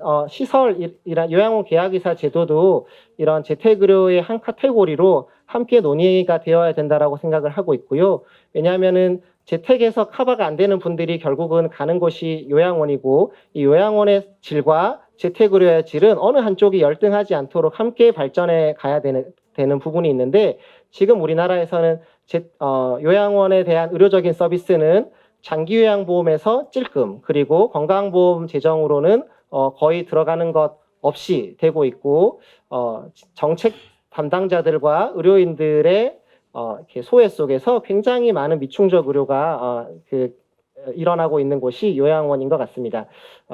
요양원 계약의사 제도도 이런 재택의료의 한 카테고리로 함께 논의가 되어야 된다라고 생각을 하고 있고요. 왜냐하면은 재택에서 커버가 안 되는 분들이 결국은 가는 곳이 요양원이고, 이 요양원의 질과 재택의료의 질은 어느 한쪽이 열등하지 않도록 함께 발전해 가야 되는 부분이 있는데, 지금 우리나라에서는 요양원에 대한 의료적인 서비스는 장기요양보험에서 찔끔, 그리고 건강보험 재정으로는 거의 들어가는 것 없이 되고 있고, 정책 담당자들과 의료인들의 이렇게 소외 속에서 굉장히 많은 미충족 의료가 일어나고 있는 곳이 요양원인 것 같습니다.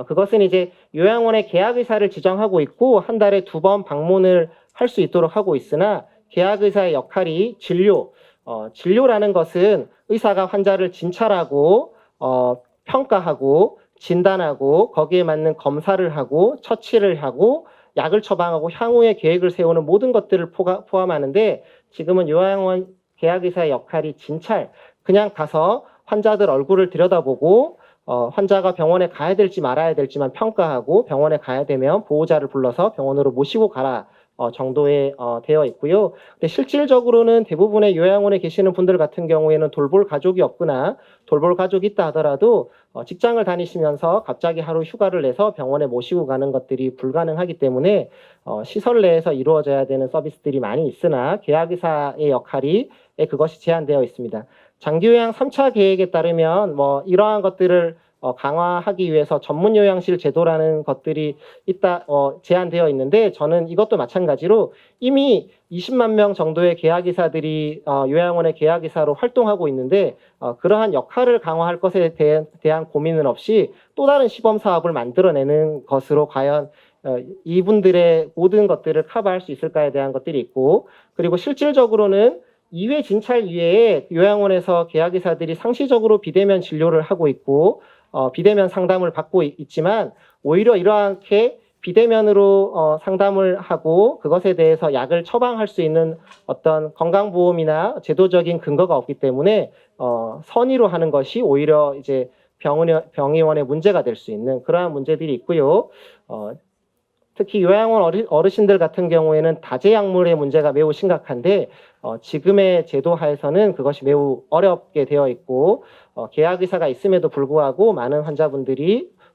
그것은 이제 요양원의 계약의사를 지정하고 있고 한 달에 2번 방문을 할 수 있도록 하고 있으나, 계약의사의 역할이 진료라는 것은 의사가 환자를 진찰하고 평가하고 진단하고 거기에 맞는 검사를 하고 처치를 하고 약을 처방하고 향후의 계획을 세우는 모든 것들을 포함하는데, 지금은 요양원 계약의사의 역할이 그냥 가서 환자들 얼굴을 들여다보고 환자가 병원에 가야 될지 말아야 될지만 평가하고, 병원에 가야 되면 보호자를 불러서 병원으로 모시고 가라 정도에 되어 있고요. 근데 실질적으로는 대부분의 요양원에 계시는 분들 같은 경우에는 돌볼 가족이 없거나 돌볼 가족이 있다 하더라도 직장을 다니시면서 갑자기 하루 휴가를 내서 병원에 모시고 가는 것들이 불가능하기 때문에 시설 내에서 이루어져야 되는 서비스들이 많이 있으나 계약의사의 역할이 그것이 제한되어 있습니다. 장기요양 3차 계획에 따르면 이러한 것들을 강화하기 위해서 전문요양실 제도라는 것들이 제한되어 있는데, 저는 이것도 마찬가지로 이미 20만 명 정도의 계약의사들이 요양원의 계약의사로 활동하고 있는데, 그러한 역할을 강화할 것에 대한 고민은 없이 또 다른 시범 사업을 만들어내는 것으로 과연 이분들의 모든 것들을 커버할 수 있을까에 대한 것들이 있고, 그리고 실질적으로는 2회 진찰 이외에 요양원에서 계약의사들이 상시적으로 비대면 진료를 하고 있고 비대면 상담을 받고 있지만, 오히려 이러하게 비대면으로 상담을 하고 그것에 대해서 약을 처방할 수 있는 어떤 건강보험이나 제도적인 근거가 없기 때문에 선의로 하는 것이 오히려 이제 병의원의 문제가 될 수 있는 그러한 문제들이 있고요. 특히 요양원 어르신들 같은 경우에는 다제약물의 문제가 매우 심각한데, 지금의 제도 하에서는 그것이 매우 어렵게 되어 있고, 계약의사가 있음에도 불구하고 많은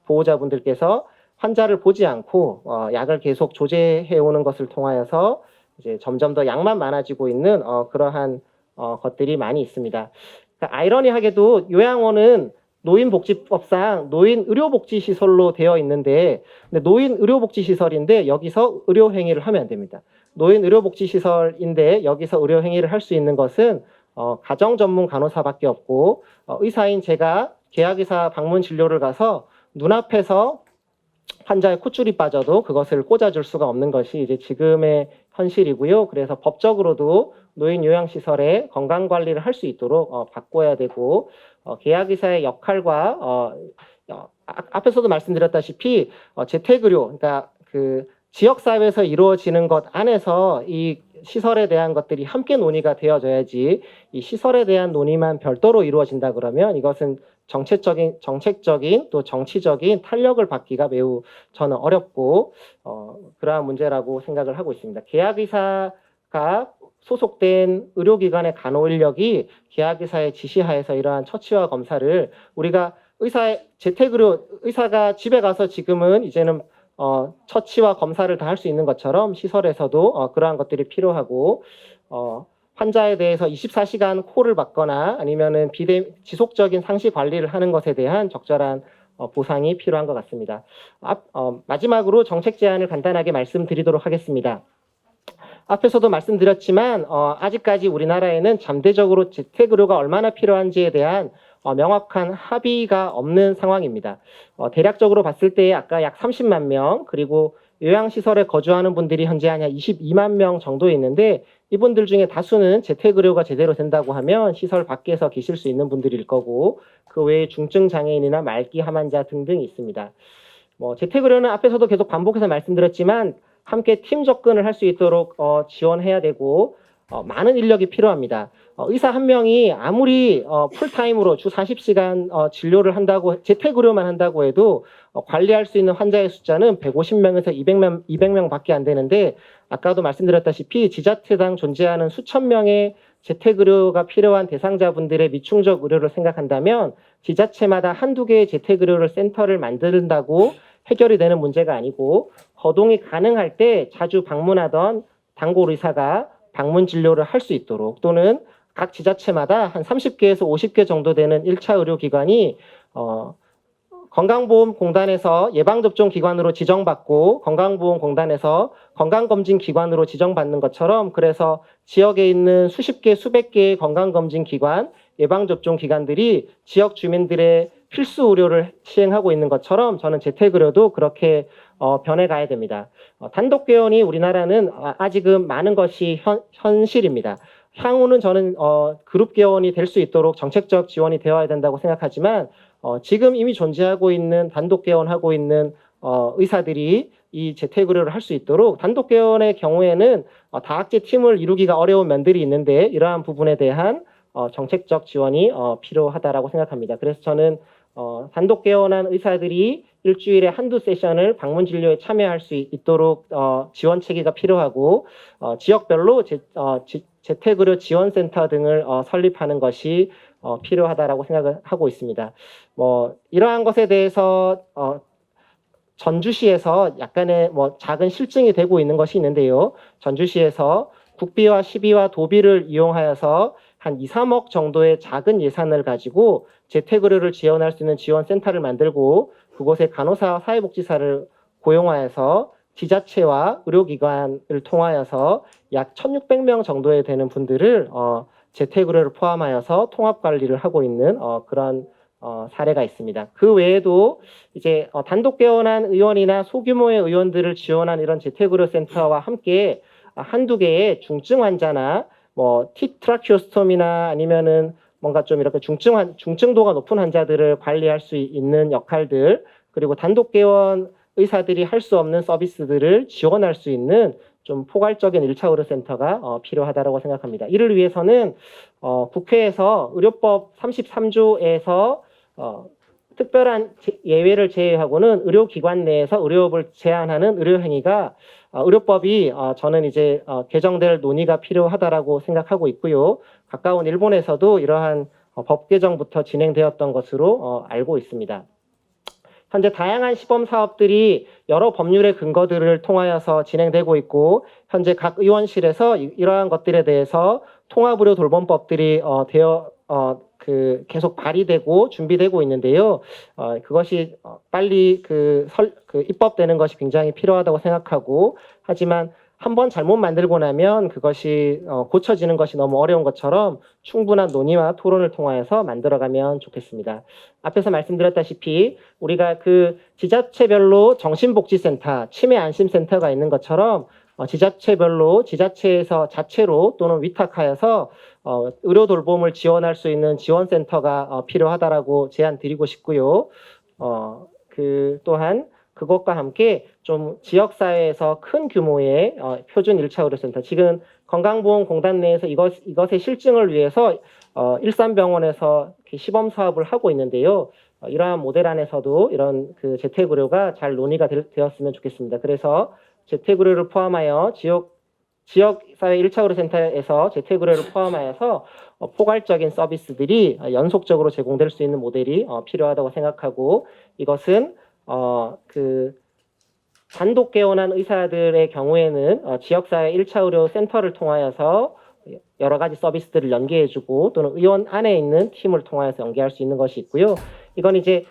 보호자분들께서 환자를 보지 않고 약을 계속 조제해 오는 것을 통하여서 이제 점점 더 약만 많아지고 있는 그러한 것들이 많이 있습니다. 그러니까 아이러니하게도 요양원은 노인복지법상 노인의료복지시설로 되어 있는데, 근데 노인의료복지시설인데 여기서 의료행위를 하면 안 됩니다. 노인의료복지시설인데 여기서 의료행위를 할 수 있는 것은 가정전문 간호사밖에 없고, 의사인 제가 계약의사 방문 진료를 가서 눈앞에서 환자의 콧줄이 빠져도 그것을 꽂아줄 수가 없는 것이 이제 지금의 현실이고요. 그래서 법적으로도 노인 요양시설의 건강관리를 할 수 있도록 바꿔야 되고, 계약의사의 역할과 앞에서도 말씀드렸다시피 재택의료, 그러니까 지역사회에서 이루어지는 것 안에서 이 시설에 대한 것들이 함께 논의가 되어져야지, 이 시설에 대한 논의만 별도로 이루어진다 그러면 이것은 정책적인 또 정치적인 탄력을 받기가 매우 저는 어렵고 그러한 문제라고 생각을 하고 있습니다. 계약의사가 소속된 의료기관의 간호 인력이 계약의사의 지시하에서 이러한 처치와 검사를 우리가 재택의료 의사가 집에 가서 지금은 이제는 처치와 검사를 다 할 수 있는 것처럼 시설에서도 그러한 것들이 필요하고 환자에 대해서 24시간 콜을 받거나 아니면은 지속적인 상시 관리를 하는 것에 대한 적절한 보상이 필요한 것 같습니다. 마지막으로 정책 제안을 간단하게 말씀드리도록 하겠습니다. 앞에서도 말씀드렸지만 아직까지 우리나라에는 잠대적으로 재택의료가 얼마나 필요한지에 대한 명확한 합의가 없는 상황입니다. 대략적으로 봤을 때 아까 약 30만 명 그리고 요양시설에 거주하는 분들이 현재 한 22만 명 정도 있는데 이분들 중에 다수는 재택의료가 제대로 된다고 하면 시설 밖에서 계실 수 있는 분들일 거고 그 외에 중증 장애인이나 말기 함환자 등등이 있습니다. 재택의료는 앞에서도 계속 반복해서 말씀드렸지만 함께 팀 접근을 할 수 있도록 지원해야 되고 많은 인력이 필요합니다. 의사 한 명이 아무리 풀타임으로 주 40시간 진료를 한다고 재택의료만 한다고 해도 관리할 수 있는 환자의 숫자는 150명에서 200명밖에 안 되는데 아까도 말씀드렸다시피 지자체당 존재하는 수천 명의 재택의료가 필요한 대상자분들의 미충족 의료를 생각한다면 지자체마다 한두 개의 재택의료를 센터를 만든다고 해결이 되는 문제가 아니고 거동이 가능할 때 자주 방문하던 단골 의사가 방문 진료를 할 수 있도록 또는 각 지자체마다 한 30개에서 50개 정도 되는 1차 의료기관이 건강보험공단에서 예방접종기관으로 지정받고 건강보험공단에서 건강검진기관으로 지정받는 것처럼 그래서 지역에 있는 수십 개, 수백 개의 건강검진기관, 예방접종기관들이 지역 주민들의 필수 의료를 시행하고 있는 것처럼 저는 재택의료도 그렇게 변해가야 됩니다. 단독 개원이 우리나라는 아직은 많은 것이 현실입니다. 향후는 저는 그룹 개원이 될 수 있도록 정책적 지원이 되어야 된다고 생각하지만 지금 이미 존재하고 있는 단독 개원하고 있는 의사들이 이 재택의료를 할 수 있도록 단독 개원의 경우에는 다학제 팀을 이루기가 어려운 면들이 있는데 이러한 부분에 대한 정책적 지원이 필요하다라고 생각합니다. 그래서 저는 단독 개원한 의사들이 일주일에 한두 세션을 방문 진료에 참여할 수 있도록 지원 체계가 필요하고 지역별로 재택의료 지원센터 등을 설립하는 것이 필요하다라고 생각을 하고 있습니다. 이러한 것에 대해서 전주시에서 약간의 작은 실증이 되고 있는 것이 있는데요. 전주시에서 국비와 시비와 도비를 이용하여서 한 2, 3억 정도의 작은 예산을 가지고 재택의료를 지원할 수 있는 지원센터를 만들고 그곳에 간호사, 사회복지사를 고용하여서 지자체와 의료기관을 통하여서 약 1,600명 정도에 되는 분들을 재택의료를 포함하여서 통합관리를 하고 있는 그런 사례가 있습니다. 그 외에도 이제 단독 개원한 의원이나 소규모의 의원들을 지원한 이런 재택의료 센터와 함께 한두 개의 중증 환자나 트라키오스톰이나 아니면은 뭔가 좀 이렇게 중증도가 높은 환자들을 관리할 수 있는 역할들 그리고 단독 개원 의사들이 할 수 없는 서비스들을 지원할 수 있는 좀 포괄적인 1차 의료센터가 필요하다고 생각합니다. 이를 위해서는 국회에서 의료법 33조에서 특별한 예외를 제외하고는 의료기관 내에서 의료업을 제한하는 의료행위가 의료법이 저는 이제 개정될 논의가 필요하다라고 생각하고 있고요. 가까운 일본에서도 이러한 법 개정부터 진행되었던 것으로 알고 있습니다. 현재 다양한 시범 사업들이 여러 법률의 근거들을 통하여서 진행되고 있고 현재 각 의원실에서 이러한 것들에 대해서 통합의료 돌봄법들이 계속 발의되고 준비되고 있는데요. 그것이 빨리 입법되는 것이 굉장히 필요하다고 생각하고 하지만 한번 잘못 만들고 나면 그것이 고쳐지는 것이 너무 어려운 것처럼 충분한 논의와 토론을 통하여서 만들어가면 좋겠습니다. 앞에서 말씀드렸다시피 우리가 그 지자체별로 정신복지센터, 치매안심센터가 있는 것처럼 지자체별로 지자체에서 자체로 또는 위탁하여서 의료 돌봄을 지원할 수 있는 지원센터가 필요하다라고 제안 드리고 싶고요. 또한 그것과 함께 좀 지역사회에서 큰 규모의 표준 1차 의료센터, 지금 건강보험공단 내에서 이것의 실증을 위해서 일산병원에서 시범 사업을 하고 있는데요. 이러한 모델 안에서도 이런 재택의료가 잘 논의가 되었으면 좋겠습니다. 그래서 재택의료를 포함하여 지역사회 1차 의료센터에서 재택의료를 포함하여서 포괄적인 서비스들이 연속적으로 제공될 수 있는 모델이 필요하다고 생각하고, 이것은 단독 개원한 의사들의 경우에는 지역사회 1차 의료센터를 통하여서 여러 가지 서비스들을 연계해주고, 또는 의원 안에 있는 팀을 통하여서 연계할 수 있는 것이 있고요. 이건 이제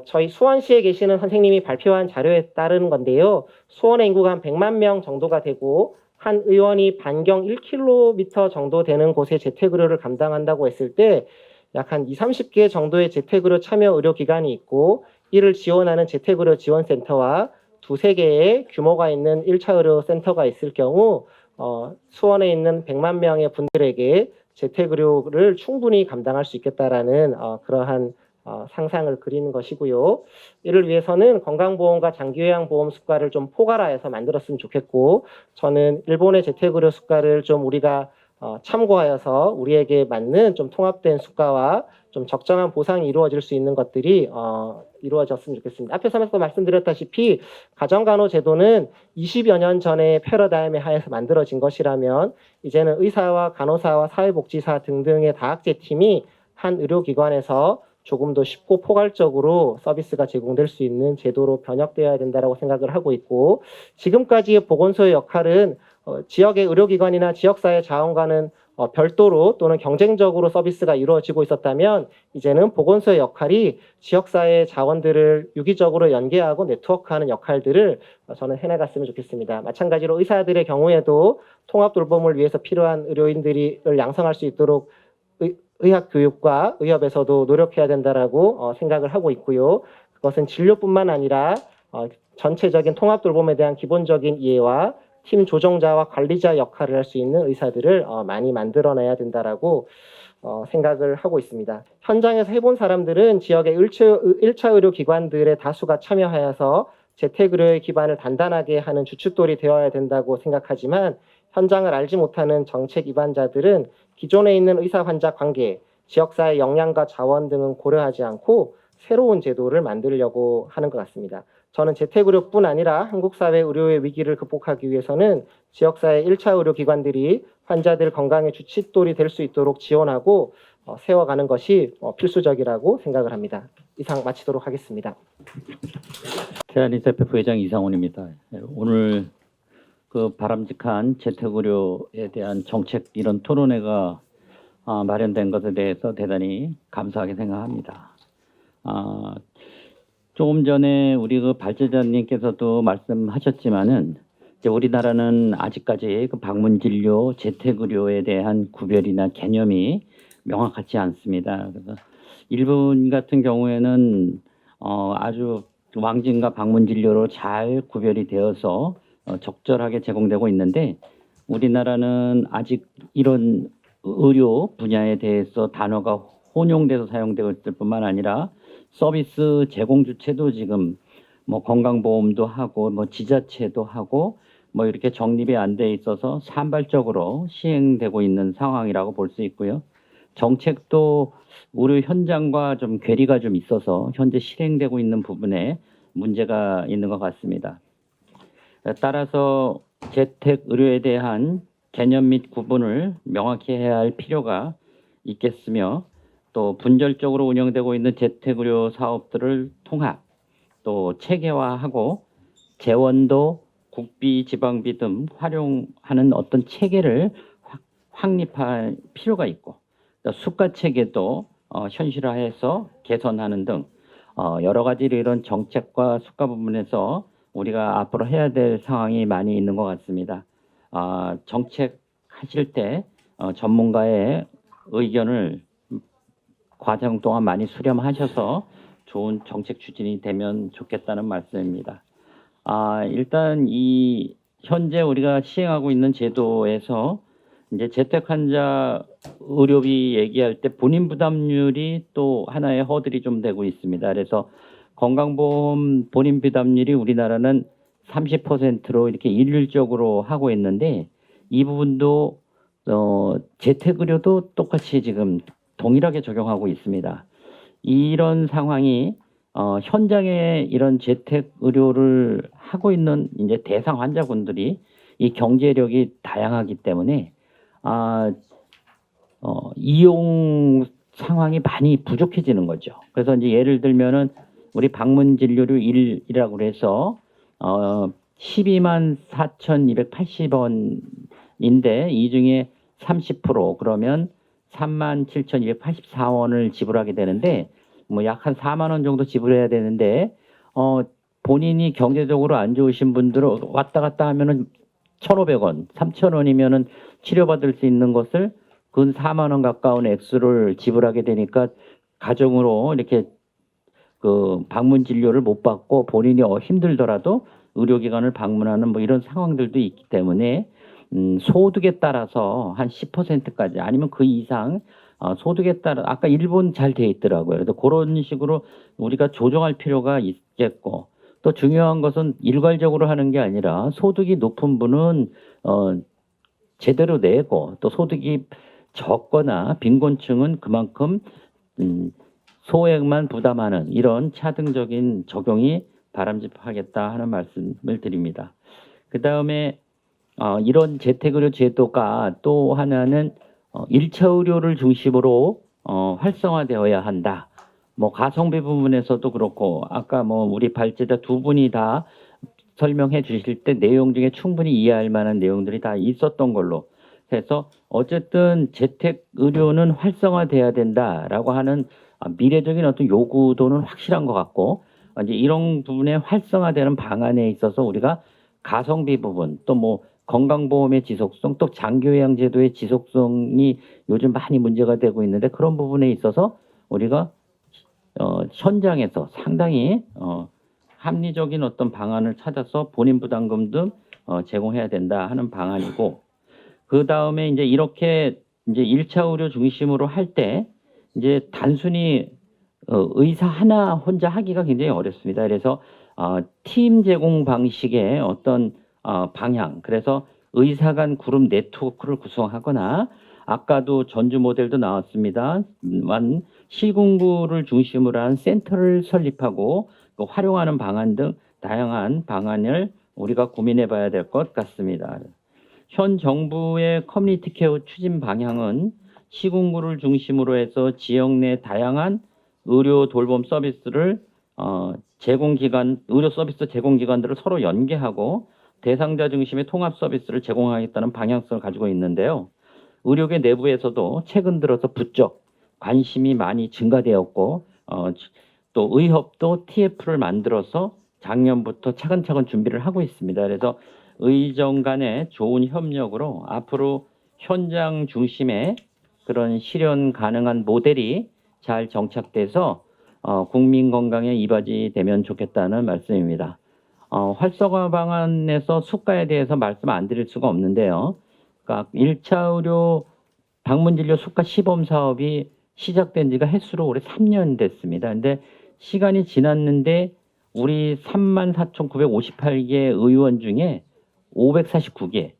저희 수원시에 계시는 선생님이 발표한 자료에 따른 건데요. 수원의 인구가 한 100만 명 정도가 되고, 한 의원이 반경 1km 정도 되는 곳에 재택의료를 감당한다고 했을 때 약 한 20-30개 정도의 재택의료 참여 의료기관이 있고, 이를 지원하는 재택의료 지원센터와 2-3개의 규모가 있는 1차 의료센터가 있을 경우 수원에 있는 100만 명의 분들에게 재택의료를 충분히 감당할 수 있겠다라는 그러한 상상을 그리는 것이고요. 이를 위해서는 건강보험과 장기요양보험 수가를 좀 포괄화해서 만들었으면 좋겠고, 저는 일본의 재택의료 수가를 좀 우리가 참고하여서 우리에게 맞는 좀 통합된 수가와 좀 적정한 보상이 이루어질 수 있는 것들이 이루어졌으면 좋겠습니다. 앞에서 말씀드렸다시피 가정간호제도는 20여 년 전에 패러다임에 하에서 만들어진 것이라면, 이제는 의사와 간호사와 사회복지사 등등의 다학제팀이 한 의료기관에서 조금 더 쉽고 포괄적으로 서비스가 제공될 수 있는 제도로 변혁되어야 된다고 생각을 하고 있고, 지금까지의 보건소의 역할은 지역의 의료기관이나 지역사회 자원과는 별도로 또는 경쟁적으로 서비스가 이루어지고 있었다면, 이제는 보건소의 역할이 지역사회 자원들을 유기적으로 연계하고 네트워크하는 역할들을 저는 해나갔으면 좋겠습니다. 마찬가지로 의사들의 경우에도 통합 돌봄을 위해서 필요한 의료인들을 양성할 수 있도록 의학 교육과 의협에서도 노력해야 된다라고 생각을 하고 있고요. 그것은 진료뿐만 아니라 전체적인 통합 돌봄에 대한 기본적인 이해와 팀 조정자와 관리자 역할을 할 수 있는 의사들을 많이 만들어내야 된다라고 생각을 하고 있습니다. 현장에서 해본 사람들은 지역의 1차 의료기관들의 다수가 참여하여서 재택의료의 기반을 단단하게 하는 주춧돌이 되어야 된다고 생각하지만, 현장을 알지 못하는 정책 위반자들은 기존에 있는 의사-환자 관계, 지역사회 역량과 자원 등은 고려하지 않고 새로운 제도를 만들려고 하는 것 같습니다. 저는 재택의료뿐 아니라 한국 사회 의료의 위기를 극복하기 위해서는 지역사회 1차 의료기관들이 환자들 건강의 주춧돌이 될 수 있도록 지원하고 세워가는 것이 필수적이라고 생각을 합니다. 이상 마치도록 하겠습니다. 대한의사협회 부회장 이상훈입니다. 오늘 그 바람직한 재택의료에 대한 정책 이런 토론회가 마련된 것에 대해서 대단히 감사하게 생각합니다. 조금 전에 우리 그 발제자님께서도 말씀하셨지만은 이제 우리나라는 아직까지 그 방문 진료, 재택의료에 대한 구별이나 개념이 명확하지 않습니다. 그래서 일본 같은 경우에는 아주 왕진과 방문 진료로 잘 구별이 되어서 적절하게 제공되고 있는데, 우리나라는 아직 이런 의료 분야에 대해서 단어가 혼용돼서 사용되고 있을 뿐만 아니라 서비스 제공 주체도 지금 뭐 건강보험도 하고 뭐 지자체도 하고 뭐 이렇게 정립이 안 돼 있어서 산발적으로 시행되고 있는 상황이라고 볼 수 있고요. 정책도 의료 현장과 좀 괴리가 좀 있어서 현재 실행되고 있는 부분에 문제가 있는 것 같습니다. 따라서 재택 의료에 대한 개념 및 구분을 명확히 해야 할 필요가 있겠으며, 또 분절적으로 운영되고 있는 재택의료 사업들을 통합, 또 체계화하고 재원도 국비, 지방비 등 활용하는 어떤 체계를 확립할 필요가 있고, 수가 체계도 현실화해서 개선하는 등 여러 가지 이런 정책과 수가 부분에서 우리가 앞으로 해야 될 상황이 많이 있는 것 같습니다. 정책 하실 때 전문가의 의견을 과정 동안 많이 수렴하셔서 좋은 정책 추진이 되면 좋겠다는 말씀입니다. 일단 이 현재 우리가 시행하고 있는 제도에서 이제 재택 환자 의료비 얘기할 때 본인 부담률이 또 하나의 허들이 좀 되고 있습니다. 그래서 건강보험 본인 부담률이 우리나라는 30%로 이렇게 일률적으로 하고 있는데, 이 부분도 재택의료도 똑같이 지금 동일하게 적용하고 있습니다. 이런 상황이 현장에 이런 재택의료를 하고 있는 이제 대상 환자분들이 이 경제력이 다양하기 때문에 이용 상황이 많이 부족해지는 거죠. 그래서 이제 예를 들면은 우리 방문 진료료 1이라고 그래서 124,280원인데 이 중에 30% 그러면 37,284원을 지불하게 되는데 뭐 약 한 4만 원 정도 지불해야 되는데 본인이 경제적으로 안 좋으신 분들은 왔다 갔다 하면은 1,500원, 3,000원이면은 치료받을 수 있는 것을 근 4만 원 가까운 액수를 지불하게 되니까 가정으로 이렇게 그 방문 진료를 못 받고 본인이 힘들더라도 의료기관을 방문하는 뭐 이런 상황들도 있기 때문에 소득에 따라서 한 10%까지 아니면 그 이상 소득에 따라 아까 일본 잘 돼 있더라고요. 그래서 그런 식으로 우리가 조정할 필요가 있겠고 또 중요한 것은 일괄적으로 하는 게 아니라 소득이 높은 분은 제대로 내고 또 소득이 적거나 빈곤층은 그만큼 소액만 부담하는 이런 차등적인 적용이 바람직하겠다 하는 말씀을 드립니다. 그 다음에 이런 재택의료 제도가 또 하나는 1차 의료를 중심으로 활성화되어야 한다. 뭐 가성비 부분에서도 그렇고 아까 뭐 우리 발제자 두 분이 다 설명해 주실 때 내용 중에 충분히 이해할 만한 내용들이 다 있었던 걸로 해서 어쨌든 재택 의료는 활성화돼야 된다라고 하는 미래적인 어떤 요구도는 확실한 것 같고 이제 이런 부분에 활성화되는 방안에 있어서 우리가 가성비 부분 또 뭐 건강보험의 지속성 또 장기요양제도의 지속성이 요즘 많이 문제가 되고 있는데 그런 부분에 있어서 우리가 현장에서 상당히 합리적인 어떤 방안을 찾아서 본인 부담금 등 제공해야 된다 하는 방안이고 그 다음에 이제 이렇게 이제 1차 의료 중심으로 할 때 이제 단순히 의사 하나 혼자 하기가 굉장히 어렵습니다. 그래서 팀 제공 방식의 어떤 방향 그래서 의사 간 그룹 네트워크를 구성하거나 아까도 전주 모델도 나왔습니다. 시군구를 중심으로 한 센터를 설립하고 활용하는 방안 등 다양한 방안을 우리가 고민해 봐야 될 것 같습니다. 현 정부의 커뮤니티 케어 추진 방향은 시군구를 중심으로 해서 지역 내 다양한 의료 돌봄 서비스를 의료 서비스 제공기관들을 서로 연계하고 대상자 중심의 통합 서비스를 제공하겠다는 방향성을 가지고 있는데요. 의료계 내부에서도 최근 들어서 부쩍 관심이 많이 증가되었고 또 의협도 TF를 만들어서 작년부터 차근차근 준비를 하고 있습니다. 그래서 의정 간의 좋은 협력으로 앞으로 현장 중심의 그런 실현 가능한 모델이 잘 정착돼서 국민 건강에 이바지되면 좋겠다는 말씀입니다. 활성화 방안에서 수가에 대해서 말씀 안 드릴 수가 없는데요. 그러니까 1차 의료 방문진료 수가 시범 사업이 시작된 지가 횟수로 올해 3년 됐습니다. 근데 시간이 지났는데 우리 34,958개 의원 중에 549개,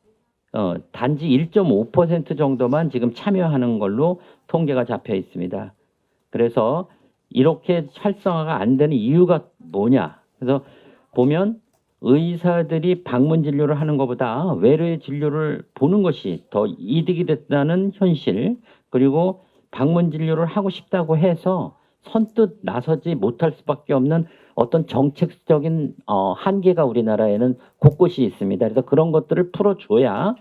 단지 1.5% 정도만 지금 참여하는 걸로 통계가 잡혀 있습니다. 그래서 이렇게 활성화가 안 되는 이유가 뭐냐? 그래서 보면 의사들이 방문 진료를 하는 것보다 외래 진료를 보는 것이 더 이득이 됐다는 현실, 그리고 방문 진료를 하고 싶다고 해서 선뜻 나서지 못할 수밖에 없는 어떤 정책적인 한계가 우리나라에는 곳곳이 있습니다. 그래서 그런 것들을 풀어줘야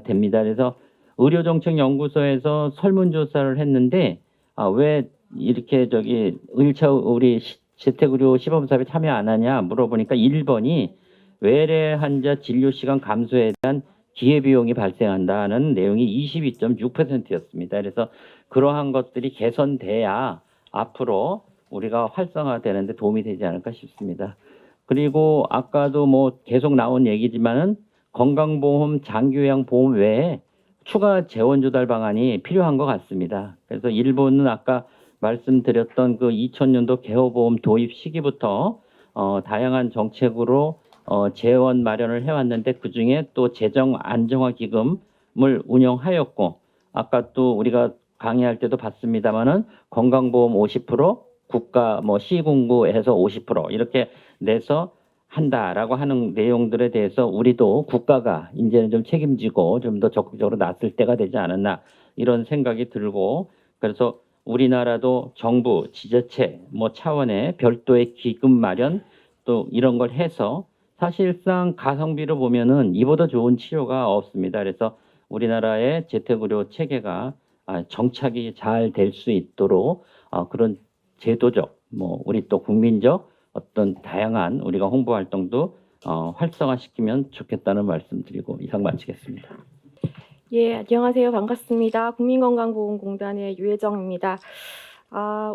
됩니다. 그래서 의료정책연구소에서 설문조사를 했는데 왜 이렇게 우리 재택의료 시범사업에 참여 안 하냐 물어보니까 1번이 외래 환자 진료 시간 감소에 대한 기회비용이 발생한다는 내용이 22.6%였습니다. 그래서 그러한 것들이 개선돼야 앞으로 우리가 활성화되는 데 도움이 되지 않을까 싶습니다. 그리고 아까도 뭐 계속 나온 얘기지만은 건강보험, 장기요양보험 외에 추가 재원 조달 방안이 필요한 것 같습니다. 그래서 일본은 아까 말씀드렸던 그 2000년도 개호보험 도입 시기부터 다양한 정책으로 재원 마련을 해왔는데 그중에 또 재정 안정화 기금을 운영하였고 아까 또 우리가 강의할 때도 봤습니다마는 건강보험 50%, 국가 시군구에서 50% 이렇게 내서 한다라고 하는 내용들에 대해서 우리도 국가가 이제는 좀 책임지고 좀 더 적극적으로 나설 때가 되지 않았나 이런 생각이 들고, 그래서 우리나라도 정부, 지자체 뭐 차원의 별도의 기금 마련 또 이런 걸 해서 사실상 가성비로 보면은 이보다 좋은 치료가 없습니다. 그래서 우리나라의 재택의료 체계가 정착이 잘 될 수 있도록 그런 제도적, 뭐 우리 또 국민적 어떤 다양한 우리가 홍보 활동도 활성화시키면 좋겠다는 말씀드리고 이상 마치겠습니다. 예, 안녕하세요. 반갑습니다. 국민건강보험공단의 유혜정입니다.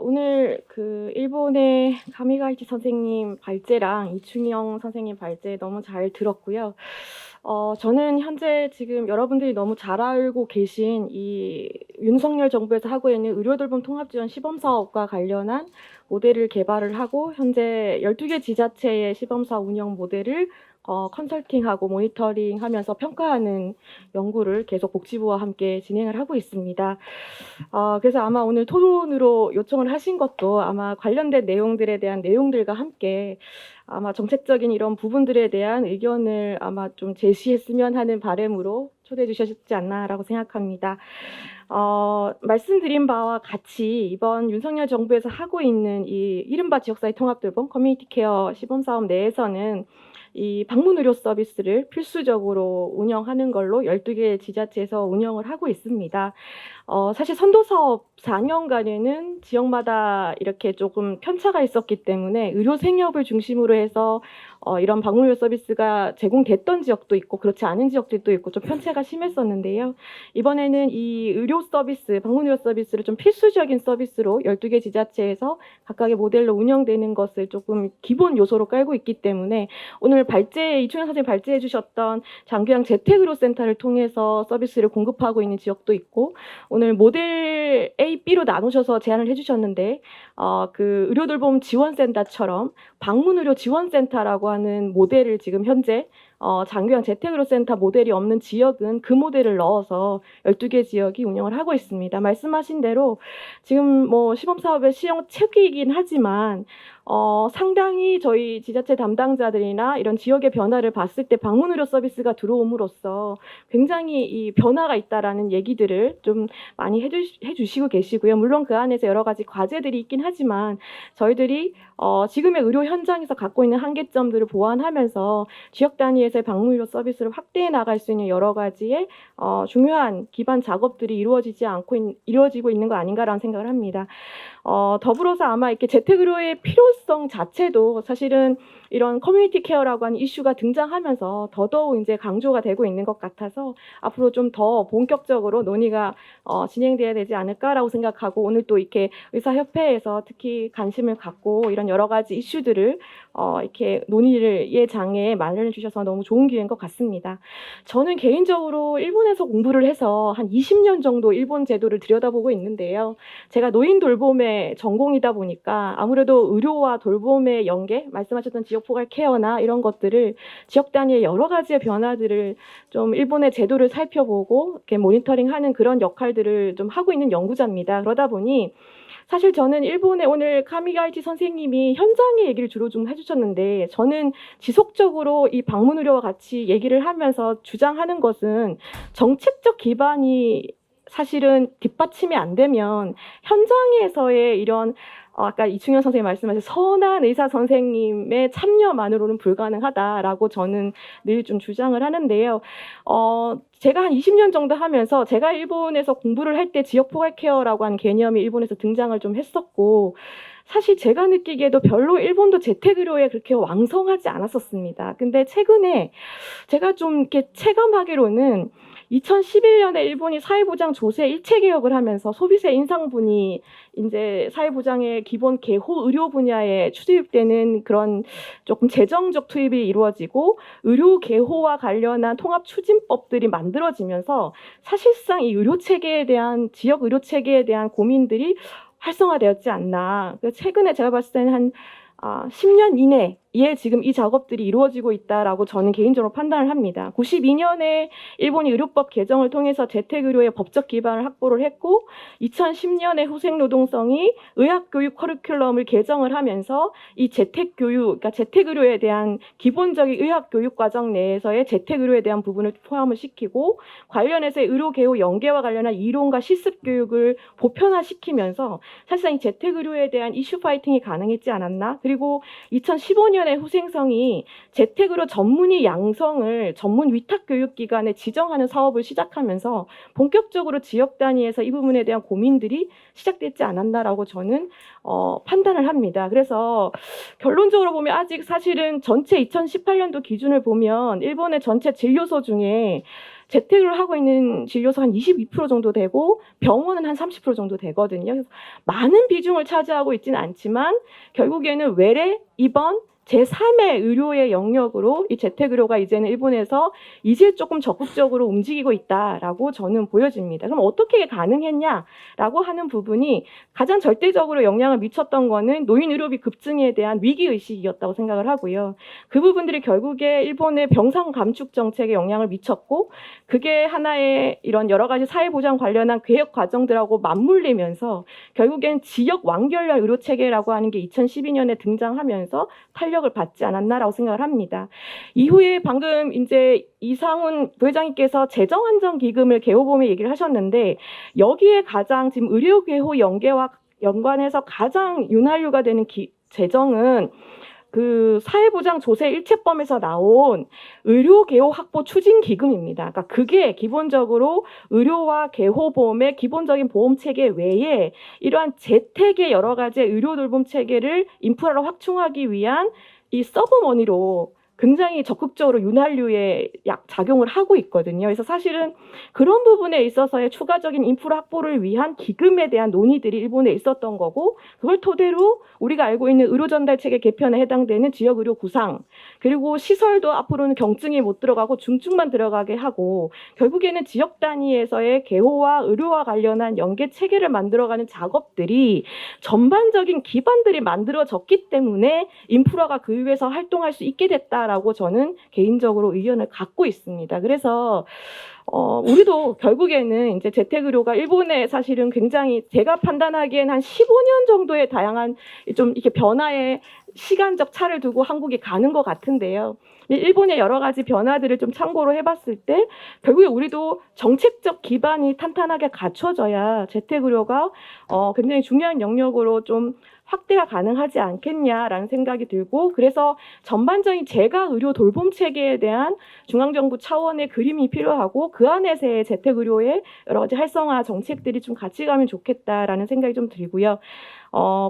오늘 그 일본의 가미가이치 선생님 발제랑 이충영 선생님 발제 너무 잘 들었고요. 저는 현재 지금 여러분들이 너무 잘 알고 계신 이 윤석열 정부에서 하고 있는 의료돌봄 통합지원 시범사업과 관련한 모델을 개발을 하고 현재 12개 지자체의 시범사업 운영 모델을 컨설팅하고 모니터링하면서 평가하는 연구를 계속 복지부와 함께 진행을 하고 있습니다. 그래서 아마 오늘 토론으로 요청을 하신 것도 아마 관련된 내용들에 대한 내용들과 함께 아마 정책적인 이런 부분들에 대한 의견을 아마 좀 제시했으면 하는 바람으로 초대해 주셨지 않나라고 생각합니다. 말씀드린 바와 같이 이번 윤석열 정부에서 하고 있는 이 이른바 지역사회 통합돌봄 커뮤니티 케어 시범사업 내에서는 이 방문 의료 서비스를 필수적으로 운영하는 걸로 12개 지자체에서 운영을 하고 있습니다. 사실 선도사업 4년간에는 지역마다 이렇게 조금 편차가 있었기 때문에 의료 생협을 중심으로 해서 이런 방문 의료 서비스가 제공됐던 지역도 있고 그렇지 않은 지역들도 있고 좀 편차가 심했었는데요. 이번에는 이 의료 서비스, 방문 의료 서비스를 좀 필수적인 서비스로 12개 지자체에서 각각의 모델로 운영되는 것을 조금 기본 요소로 깔고 있기 때문에 오늘 이충현 선생님 발제해 주셨던 장교양 재택의료센터를 통해서 서비스를 공급하고 있는 지역도 있고 오늘 모델 A, B로 나누셔서 제안을 해주셨는데 그 의료돌봄 지원센터처럼 방문의료 지원센터라고 하는 모델을 지금 현재 장교양 재택의료센터 모델이 없는 지역은 그 모델을 넣어서 12개 지역이 운영을 하고 있습니다. 말씀하신 대로 지금 뭐 시범사업의 시행 초기이긴 하지만 상당히 저희 지자체 담당자들이나 이런 지역의 변화를 봤을 때 방문의료 서비스가 들어옴으로써 굉장히 이 변화가 있다라는 얘기들을 좀 많이 해주시고 계시고요. 물론 그 안에서 여러 가지 과제들이 있긴 하지만 저희들이 지금의 의료 현장에서 갖고 있는 한계점들을 보완하면서 지역 단위에서의 방문의료 서비스를 확대해 나갈 수 있는 여러 가지의 중요한 기반 작업들이 이루어지고 있는 거 아닌가라는 생각을 합니다. 더불어서 아마 이렇게 재택의료의 필요성 자체도 사실은 이런 커뮤니티 케어라고 하는 이슈가 등장하면서 더더욱 이제 강조가 되고 있는 것 같아서 앞으로 좀 더 본격적으로 논의가 진행돼야 되지 않을까라고 생각하고 오늘 또 이렇게 의사협회에서 특히 관심을 갖고 이런 여러 가지 이슈들을 이렇게 논의의 장에 마련해 주셔서 너무 좋은 기회인 것 같습니다. 저는 개인적으로 일본에서 공부를 해서 한 20년 정도 일본 제도를 들여다보고 있는데요. 제가 노인 돌봄의 전공이다 보니까 아무래도 의료와 돌봄의 연계, 말씀하셨던 지역 포괄 케어나 이런 것들을 지역 단위의 여러 가지의 변화들을 좀 일본의 제도를 살펴보고 이렇게 모니터링하는 그런 역할들을 좀 하고 있는 연구자입니다. 그러다 보니 사실 저는 일본의 오늘 카미가이치 선생님이 현장의 얘기를 주로 좀 해주셨는데 저는 지속적으로 이 방문 의료와 같이 얘기를 하면서 주장하는 것은 정책적 기반이 사실은 뒷받침이 안 되면 현장에서의 이런 아까 이충현 선생님 말씀하신 선한 의사 선생님의 참여만으로는 불가능하다라고 저는 늘 좀 주장을 하는데요. 제가 한 20년 정도 하면서 제가 일본에서 공부를 할 때 지역 포괄 케어라고 하는 개념이 일본에서 등장을 좀 했었고 사실 제가 느끼기에도 별로 일본도 재택의료에 그렇게 왕성하지 않았었습니다. 근데 최근에 제가 좀 이렇게 체감하기로는 2011년에 일본이 사회보장 조세 일체 개혁을 하면서 소비세 인상분이 이제 사회보장의 기본 개호 의료 분야에 투입되는 그런 조금 재정적 투입이 이루어지고 의료 개호와 관련한 통합 추진법들이 만들어지면서 사실상 이 의료 체계에 대한 지역 의료 체계에 대한 고민들이 활성화되었지 않나. 최근에 제가 봤을 때는 한 10년 이내 지금 이 작업들이 이루어지고 있다라고 저는 개인적으로 판단을 합니다. 92년에 일본이 의료법 개정을 통해서 재택의료의 법적 기반을 확보를 했고 2010년에 후생노동성이 의학교육 커리큘럼을 개정을 하면서 이 재택교육, 그러니까 재택의료에 대한 기본적인 의학교육 과정 내에서의 재택의료에 대한 부분을 포함을 시키고 관련해서 의료개호 연계와 관련한 이론과 실습 교육을 보편화시키면서 사실상 이 재택의료에 대한 이슈 파이팅이 가능했지 않았나? 그리고 2015년에 후생성이 재택의료 전문의 양성을 전문 위탁교육기관에 지정하는 사업을 시작하면서 본격적으로 지역 단위에서 이 부분에 대한 고민들이 시작됐지 않았나라고 저는 판단을 합니다. 그래서 결론적으로 보면 아직 사실은 전체 2018년도 기준을 보면 일본의 전체 진료소 중에 재택을 하고 있는 진료소 한 22% 정도 되고 병원은 한 30% 정도 되거든요. 그래서 많은 비중을 차지하고 있지는 않지만 결국에는 외래, 입원, 제3의 의료의 영역으로 이 재택의료가 이제는 일본에서 이제 조금 적극적으로 움직이고 있다라고 저는 보여집니다. 그럼 어떻게 가능했냐라고 하는 부분이 가장 절대적으로 영향을 미쳤던 거는 노인 의료비 급증에 대한 위기의식이었다고 생각을 하고요. 그 부분들이 결국에 일본의 병상 감축 정책에 영향을 미쳤고 그게 하나의 이런 여러 가지 사회보장 관련한 개혁 과정들하고 맞물리면서 결국엔 지역 완결형 의료체계라고 하는 게 2012년에 등장하면서 탄력을 받지 않았나라고 생각을 합니다. 이후에 방금 이제 이상훈 부회장님께서 재정안정기금을 개호보험에 얘기를 하셨는데 여기에 가장 지금 의료개호 연계와 연관해서 가장 윤활유가 되는 재정은 그 사회보장 조세 일체법에서 나온 의료개호 확보 추진 기금입니다. 그러니까 그게 기본적으로 의료와 개호보험의 기본적인 보험 체계 외에 이러한 재택의 여러 가지 의료 돌봄 체계를 인프라로 확충하기 위한 이 서브머니로 굉장히 적극적으로 윤활유에 작용을 하고 있거든요. 그래서 사실은 그런 부분에 있어서의 추가적인 인프라 확보를 위한 기금에 대한 논의들이 일본에 있었던 거고 그걸 토대로 우리가 알고 있는 의료전달체계 개편에 해당되는 지역의료 구상 그리고 시설도 앞으로는 경증이 못 들어가고 중증만 들어가게 하고 결국에는 지역 단위에서의 개호와 의료와 관련한 연계 체계를 만들어가는 작업들이 전반적인 기반들이 만들어졌기 때문에 인프라가 그 위에서 활동할 수 있게 됐다. 라고 저는 개인적으로 의견을 갖고 있습니다. 그래서 우리도 결국에는 이제 재택의료가 일본에 사실은 굉장히 제가 판단하기엔 한 15년 정도의 다양한 좀 이렇게 변화의 시간적 차를 두고 한국이 가는 것 같은데요. 일본의 여러 가지 변화들을 좀 참고로 해봤을 때 결국에 우리도 정책적 기반이 탄탄하게 갖춰져야 재택의료가 굉장히 중요한 영역으로 좀 확대가 가능하지 않겠냐라는 생각이 들고 그래서 전반적인 재가 의료 돌봄 체계에 대한 중앙정부 차원의 그림이 필요하고 그 안에서의 재택의료의 여러 가지 활성화 정책들이 좀 같이 가면 좋겠다라는 생각이 좀 들고요.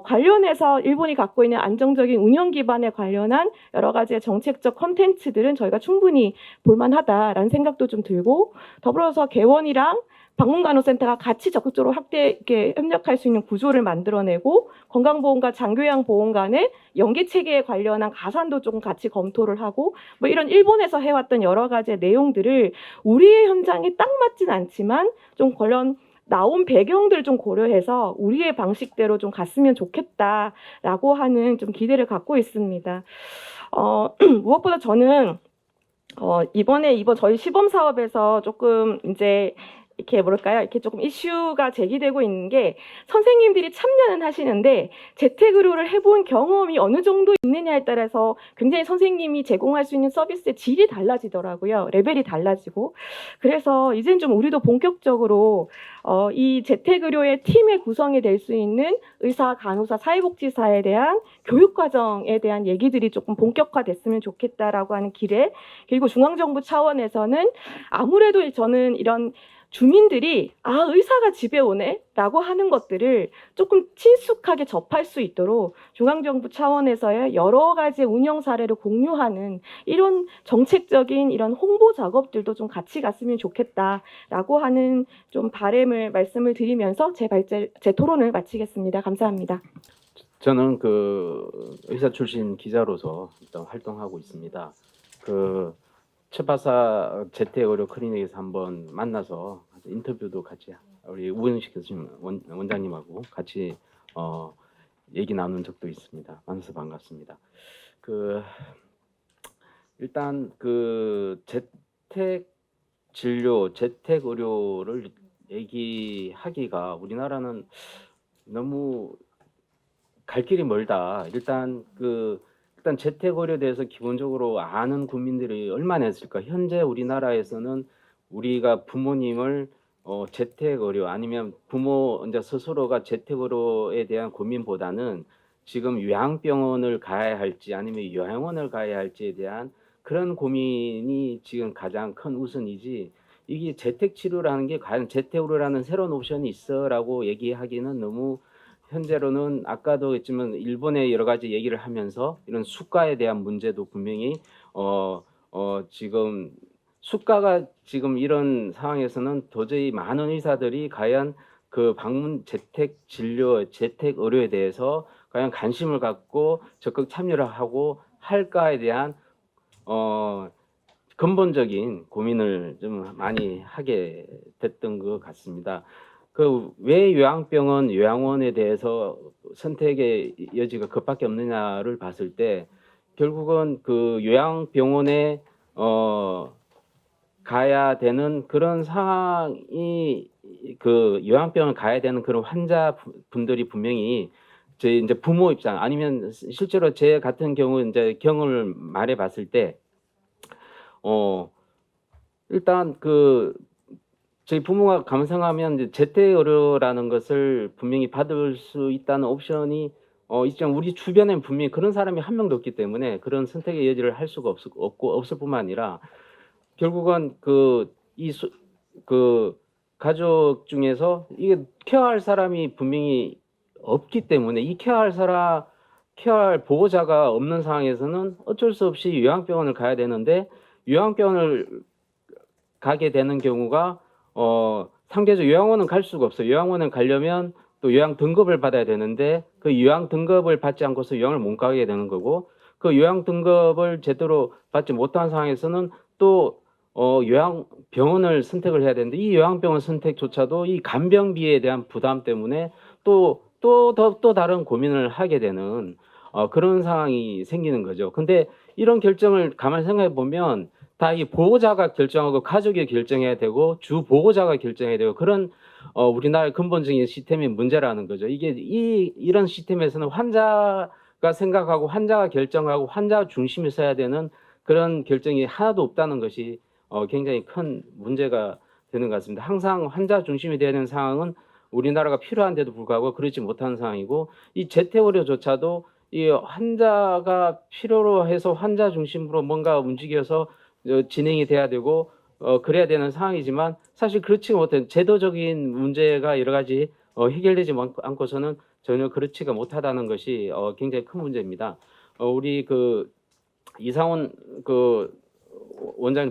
관련해서 일본이 갖고 있는 안정적인 운영 기반에 관련한 여러 가지의 정책적 콘텐츠들은 저희가 충분히 볼만하다라는 생각도 좀 들고 더불어서 개원이랑 방문간호센터가 같이 적극적으로 이렇게 협력할 수 있는 구조를 만들어내고 건강보험과 장교양보험 간의 연계체계에 관련한 가산도 조금 같이 검토를 하고 뭐 이런 일본에서 해왔던 여러 가지의 내용들을 우리의 현장에 딱 맞진 않지만 좀 관련 나온 배경들을 좀 고려해서 우리의 방식대로 좀 갔으면 좋겠다라고 하는 좀 기대를 갖고 있습니다. 무엇보다 저는 이번 저희 시범 사업에서 조금 이제 이렇게 뭐랄까요? 이렇게 조금 이슈가 제기되고 있는 게 선생님들이 참여는 하시는데 재택의료를 해본 경험이 어느 정도 있느냐에 따라서 굉장히 선생님이 제공할 수 있는 서비스의 질이 달라지더라고요. 레벨이 달라지고. 그래서 이젠 좀 우리도 본격적으로 이 재택의료의 팀의 구성이 될 수 있는 의사, 간호사, 사회복지사에 대한 교육과정에 대한 얘기들이 조금 본격화됐으면 좋겠다라고 하는 기대. 그리고 중앙정부 차원에서는 아무래도 저는 이런 주민들이 의사가 집에 오네 라고 하는 것들을 조금 친숙하게 접할 수 있도록 중앙정부 차원에서의 여러 가지 운영 사례를 공유하는 이런 정책적인 이런 홍보 작업들도 좀 같이 갔으면 좋겠다라고 하는 좀 바람을 말씀을 드리면서 제 토론을 마치겠습니다. 감사합니다. 저는 그 의사 출신 기자로서 일단 활동하고 있습니다. 그 최바사 재택의료 클리닉에서 한번 만나서 인터뷰도 같이 우리 우은식 교수님 원장님하고 같이 얘기 나눈 적도 있습니다. 만나서 반갑습니다. 그 일단 그 재택 진료, 재택 의료를 얘기하기가 우리나라는 너무 갈 길이 멀다. 일단 재택 의료에 대해서 기본적으로 아는 국민들이 얼마나 있을까? 현재 우리나라에서는 우리가 부모님을 재택 의료 아니면 부모 이제 스스로가 재택 의료에 대한 고민보다는 지금 요양병원을 가야 할지 아니면 요양원을 가야 할지에 대한 그런 고민이 지금 가장 큰 우선이지, 이게 재택 치료라는 게 과연 재택 의료라는 새로운 옵션이 있어라고 얘기하기는 너무, 현재로는 아까도 했지만 일본의 여러 가지 얘기를 하면서 이런 수가에 대한 문제도 분명히 지금 수가가 지금 이런 상황에서는 도저히 많은 의사들이 과연 그 방문 재택 진료, 재택 의료에 대해서 과연 관심을 갖고 적극 참여를 하고 할까에 대한 근본적인 고민을 좀 많이 하게 됐던 것 같습니다. 그 왜 요양병원, 요양원에 대해서 선택의 여지가 그밖에 없느냐를 봤을 때 결국은 그 요양병원에 가야 되는 그런 상황이, 그 요양병원 가야 되는 그런 환자분들이 분명히 제 이제 부모 입장 아니면 실제로 제 같은 경우 이제 경험을 말해 봤을 때 일단 저희 부모가 감상하면 이제 재택 의료라는 것을 분명히 받을 수 있다는 옵션이 있지만 우리 주변엔 분명히 그런 사람이 한 명도 없기 때문에 그런 선택의 여지를 할 수가 없을 뿐만 아니라 결국은 그 가족 중에서 이게 케어할 사람이 분명히 없기 때문에 이 케어할 보호자가 없는 상황에서는 어쩔 수 없이 요양병원을 가야 되는데, 요양병원을 가게 되는 경우가 상대적으로 요양원은 갈 수가 없어요. 요양원은 가려면 또 요양 등급을 받아야 되는데 그 요양 등급을 받지 않고서 요양을 못 가게 되는 거고, 그 요양 등급을 제대로 받지 못한 상황에서는 또 요양병원을 선택을 해야 되는데 이 요양병원 선택조차도 이 간병비에 대한 부담 때문에 또 다른 고민을 하게 되는 그런 상황이 생기는 거죠. 근데 이런 결정을 가만히 생각해 보면 다 이 보호자가 결정하고 가족이 결정해야 되고 주 보호자가 결정해야 되고 그런 우리나라의 근본적인 시스템의 문제라는 거죠. 이게 이런 시스템에서는 환자가 생각하고 환자가 결정하고 환자 중심에 서야 되는 그런 결정이 하나도 없다는 것이 굉장히 큰 문제가 되는 것 같습니다. 항상 환자 중심이 되는 상황은 우리나라가 필요한데도 불구하고 그렇지 못한 상황이고, 이 재택의료조차도 이 환자가 필요로 해서 환자 중심으로 뭔가 움직여서 진행이 돼야 되고 그래야 되는 상황이지만 사실 그렇지 못한 제도적인 문제가 여러 가지 해결되지 않고서는 전혀 그렇지가 못하다는 것이 굉장히 큰 문제입니다. 우리 이상원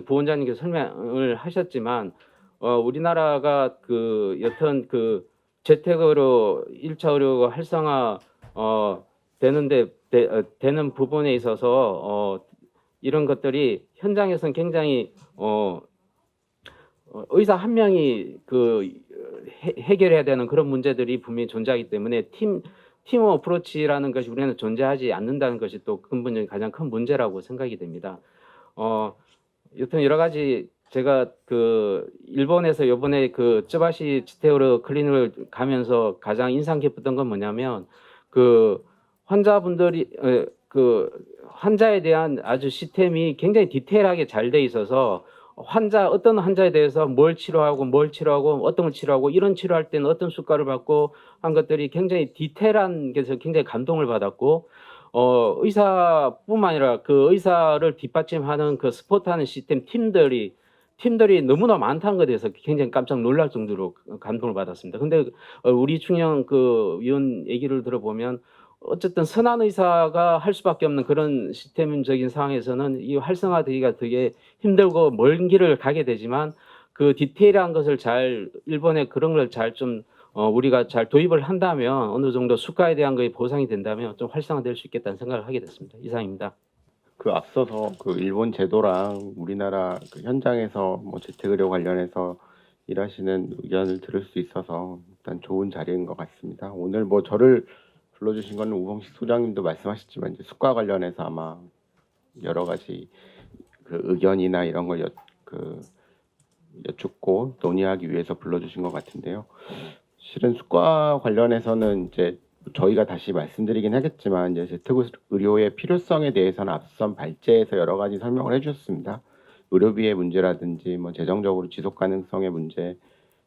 부원장님께서 설명을 하셨지만 우리나라가 여튼 재택의료 1차 의료가 활성화 되는 부분에 있어서 이런 것들이 현장에서는 굉장히 의사 한 명이 해결해야 되는 그런 문제들이 분명히 존재하기 때문에 팀 어프로치라는 것이 우리는 존재하지 않는다는 것이 또 근본적인 가장 큰 문제라고 생각이 됩니다. 여튼 여러 가지 제가 일본에서 이번에 쯔바시 재택의료 클리닉을 가면서 가장 인상 깊었던 건 뭐냐면 환자분들이 환자에 대한 아주 시스템이 굉장히 디테일하게 잘 돼 있어서 어떤 환자에 대해서 뭘 치료하고 어떤 걸 치료하고 이런 치료할 때는 어떤 수가를 받고 한 것들이 굉장히 디테일한 게서 굉장히 감동을 받았고, 의사뿐만 아니라 그 의사를 뒷받침하는 스포트하는 시스템 팀들이 너무나 많다는 것에 대해서 굉장히 깜짝 놀랄 정도로 감동을 받았습니다. 근데 우리 충영 위원 얘기를 들어보면 어쨌든 선한 의사가 할 수밖에 없는 그런 시스템적인 상황에서는 이 활성화되기가 되게 힘들고 먼 길을 가게 되지만 그 디테일한 것을 일본의 그런 걸 우리가 잘 도입을 한다면 어느 정도 수가에 대한 것이 보상이 된다면 좀 활성화될 수 있겠다는 생각을 하게 됐습니다. 이상입니다. 앞서서 일본 제도랑 우리나라 현장에서 재택의료 관련해서 일하시는 의견을 들을 수 있어서 일단 좋은 자리인 것 같습니다. 오늘 저를 불러주신 거는 우봉식 소장님도 말씀하셨지만 이제 숙과 관련해서 아마 여러 가지 그 의견이나 이런 걸 여쭙고 논의하기 위해서 불러주신 것 같은데요. 실은 숙과 관련해서는 이제 저희가 다시 말씀드리긴 하겠지만 이제 재택의료의 필요성에 대해서는 앞선 발제에서 여러 가지 설명을 해주셨습니다. 의료비의 문제라든지 뭐 재정적으로 지속 가능성의 문제,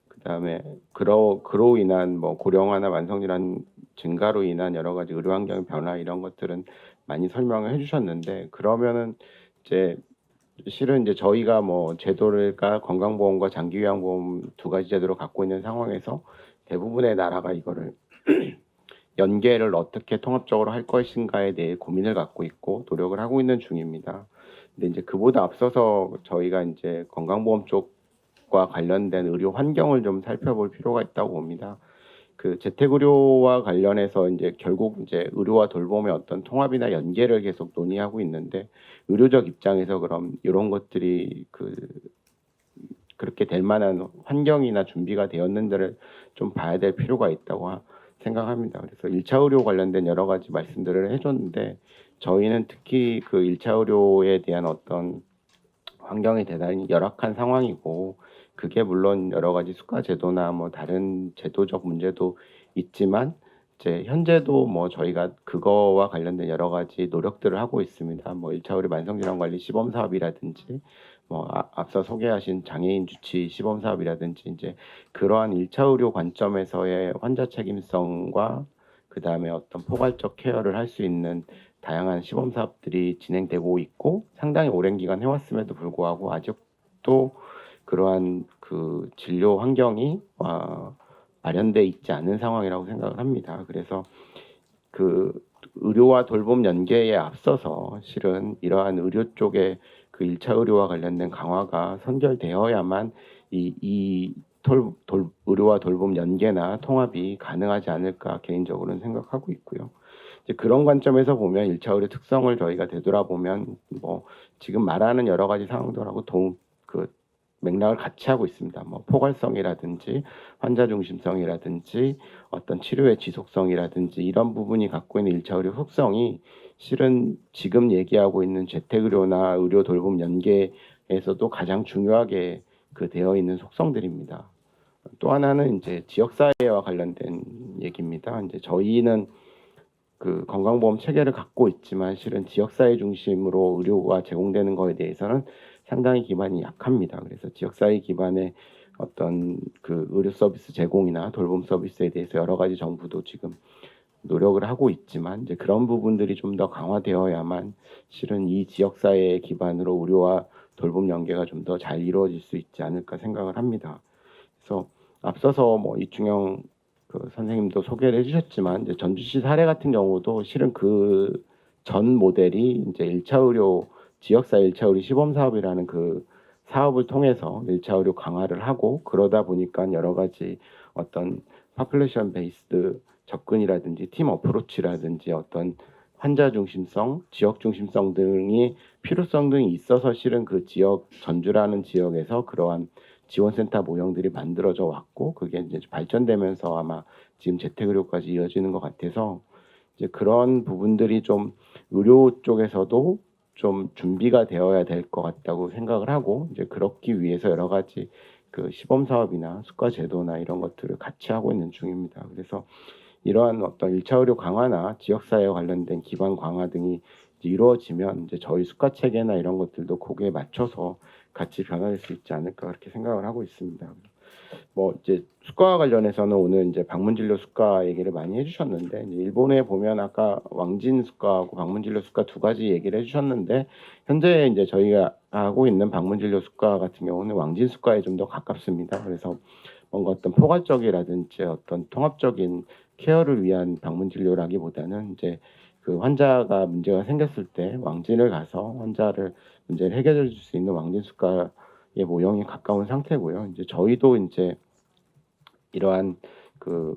그다음에 그로 인한 뭐 고령화나 만성질환 증가로 인한 여러 가지 의료 환경 변화 이런 것들은 많이 설명을 해주셨는데 그러면은 이제 실은 이제 저희가 뭐 제도가 건강보험과 장기요양보험 두 가지 제도를 갖고 있는 상황에서 대부분의 나라가 이거를 연계를 어떻게 통합적으로 할 것인가에 대해 고민을 갖고 있고 노력을 하고 있는 중입니다. 근데 이제 그보다 앞서서 저희가 이제 건강보험 쪽과 관련된 의료 환경을 좀 살펴볼 필요가 있다고 봅니다. 그 재택의료와 관련해서 이제 결국 이제 의료와 돌봄의 어떤 통합이나 연계를 계속 논의하고 있는데 의료적 입장에서 그럼 이런 것들이 그렇게 될 만한 환경이나 준비가 되었는지를 좀 봐야 될 필요가 있다고 생각합니다. 그래서 1차 의료 관련된 여러 가지 말씀들을 해줬는데 저희는 특히 그 1차 의료에 대한 어떤 환경이 대단히 열악한 상황이고 그게 물론 여러 가지 수가 제도나 뭐 다른 제도적 문제도 있지만 이제 현재도 뭐 저희가 그거와 관련된 여러 가지 노력들을 하고 있습니다. 뭐 1차 의료 만성질환 관리 시범 사업이라든지 뭐 앞서 소개하신 장애인 주치 시범 사업이라든지 이제 그러한 1차 의료 관점에서의 환자 책임성과 그다음에 어떤 포괄적 케어를 할 수 있는 다양한 시범 사업들이 진행되고 있고 상당히 오랜 기간 해왔음에도 불구하고 아직도 그러한 그 진료 환경이 마련돼 있지 않은 상황이라고 생각을 합니다. 그래서 그 의료와 돌봄 연계에 앞서서 실은 이러한 의료 쪽의 그 1차 의료와 관련된 강화가 선결되어야만 의료와 돌봄 연계나 통합이 가능하지 않을까 개인적으로는 생각하고 있고요. 이제 그런 관점에서 보면 1차 의료 특성을 저희가 되돌아보면 뭐 지금 말하는 여러 가지 상황들하고 맥락을 같이 하고 있습니다. 뭐 포괄성이라든지 환자 중심성이라든지 어떤 치료의 지속성이라든지 이런 부분이 갖고 있는 1차 의료 속성이 실은 지금 얘기하고 있는 재택의료나 의료 돌봄 연계에서도 가장 중요하게 되어 있는 속성들입니다. 또 하나는 이제 지역사회와 관련된 얘기입니다. 이제 저희는 그 건강보험 체계를 갖고 있지만 실은 지역사회 중심으로 의료가 제공되는 거에 대해서는 상당히 기반이 약합니다. 그래서 지역사회 기반의 어떤 그 의료 서비스 제공이나 돌봄 서비스에 대해서 여러 가지 정부도 지금 노력을 하고 있지만 이제 그런 부분들이 좀 더 강화되어야만 실은 이 지역사회의 기반으로 의료와 돌봄 연계가 좀 더 잘 이루어질 수 있지 않을까 생각을 합니다. 그래서 앞서서 뭐 이충영 선생님도 소개를 해주셨지만 이제 전주시 사례 같은 경우도 실은 그 전 모델이 이제 1차 의료 지역사회 1차 의료 시범 사업이라는 그 사업을 통해서 1차 의료 강화를 하고 그러다 보니까 여러 가지 어떤 파퓰레이션 베이스드 접근이라든지 팀 어프로치라든지 어떤 환자 중심성, 지역 중심성 등이 필요성 등이 있어서 실은 그 지역 전주라는 지역에서 그러한 지원센터 모형들이 만들어져 왔고 그게 이제 발전되면서 아마 지금 재택의료까지 이어지는 것 같아서 이제 그런 부분들이 좀 의료 쪽에서도 좀 준비가 되어야 될 것 같다고 생각을 하고 이제 그렇기 위해서 여러 가지 그 시범 사업이나 수가 제도나 이런 것들을 같이 하고 있는 중입니다. 그래서 이러한 어떤 1차 의료 강화나 지역사회와 관련된 기반 강화 등이 이루어지면 이제 저희 수가 체계나 이런 것들도 거기에 맞춰서 같이 변화될 수 있지 않을까 그렇게 생각을 하고 있습니다. 뭐 이제 수가와 관련해서는 오늘 이제 방문진료 수가 얘기를 많이 해주셨는데 이제 일본에 보면 아까 왕진 수가하고 방문진료 수가 두 가지 얘기를 해주셨는데 현재 이제 저희가 하고 있는 방문진료 수가 같은 경우는 왕진 수가에 좀 더 가깝습니다. 그래서 뭔가 어떤 포괄적이라든지 어떤 통합적인 케어를 위한 방문진료라기보다는 이제 그 환자가 문제가 생겼을 때 왕진을 가서 환자를 문제를 해결해 줄 수 있는 왕진 수가의 모형에 가까운 상태고요. 이제 저희도 이제 이러한 그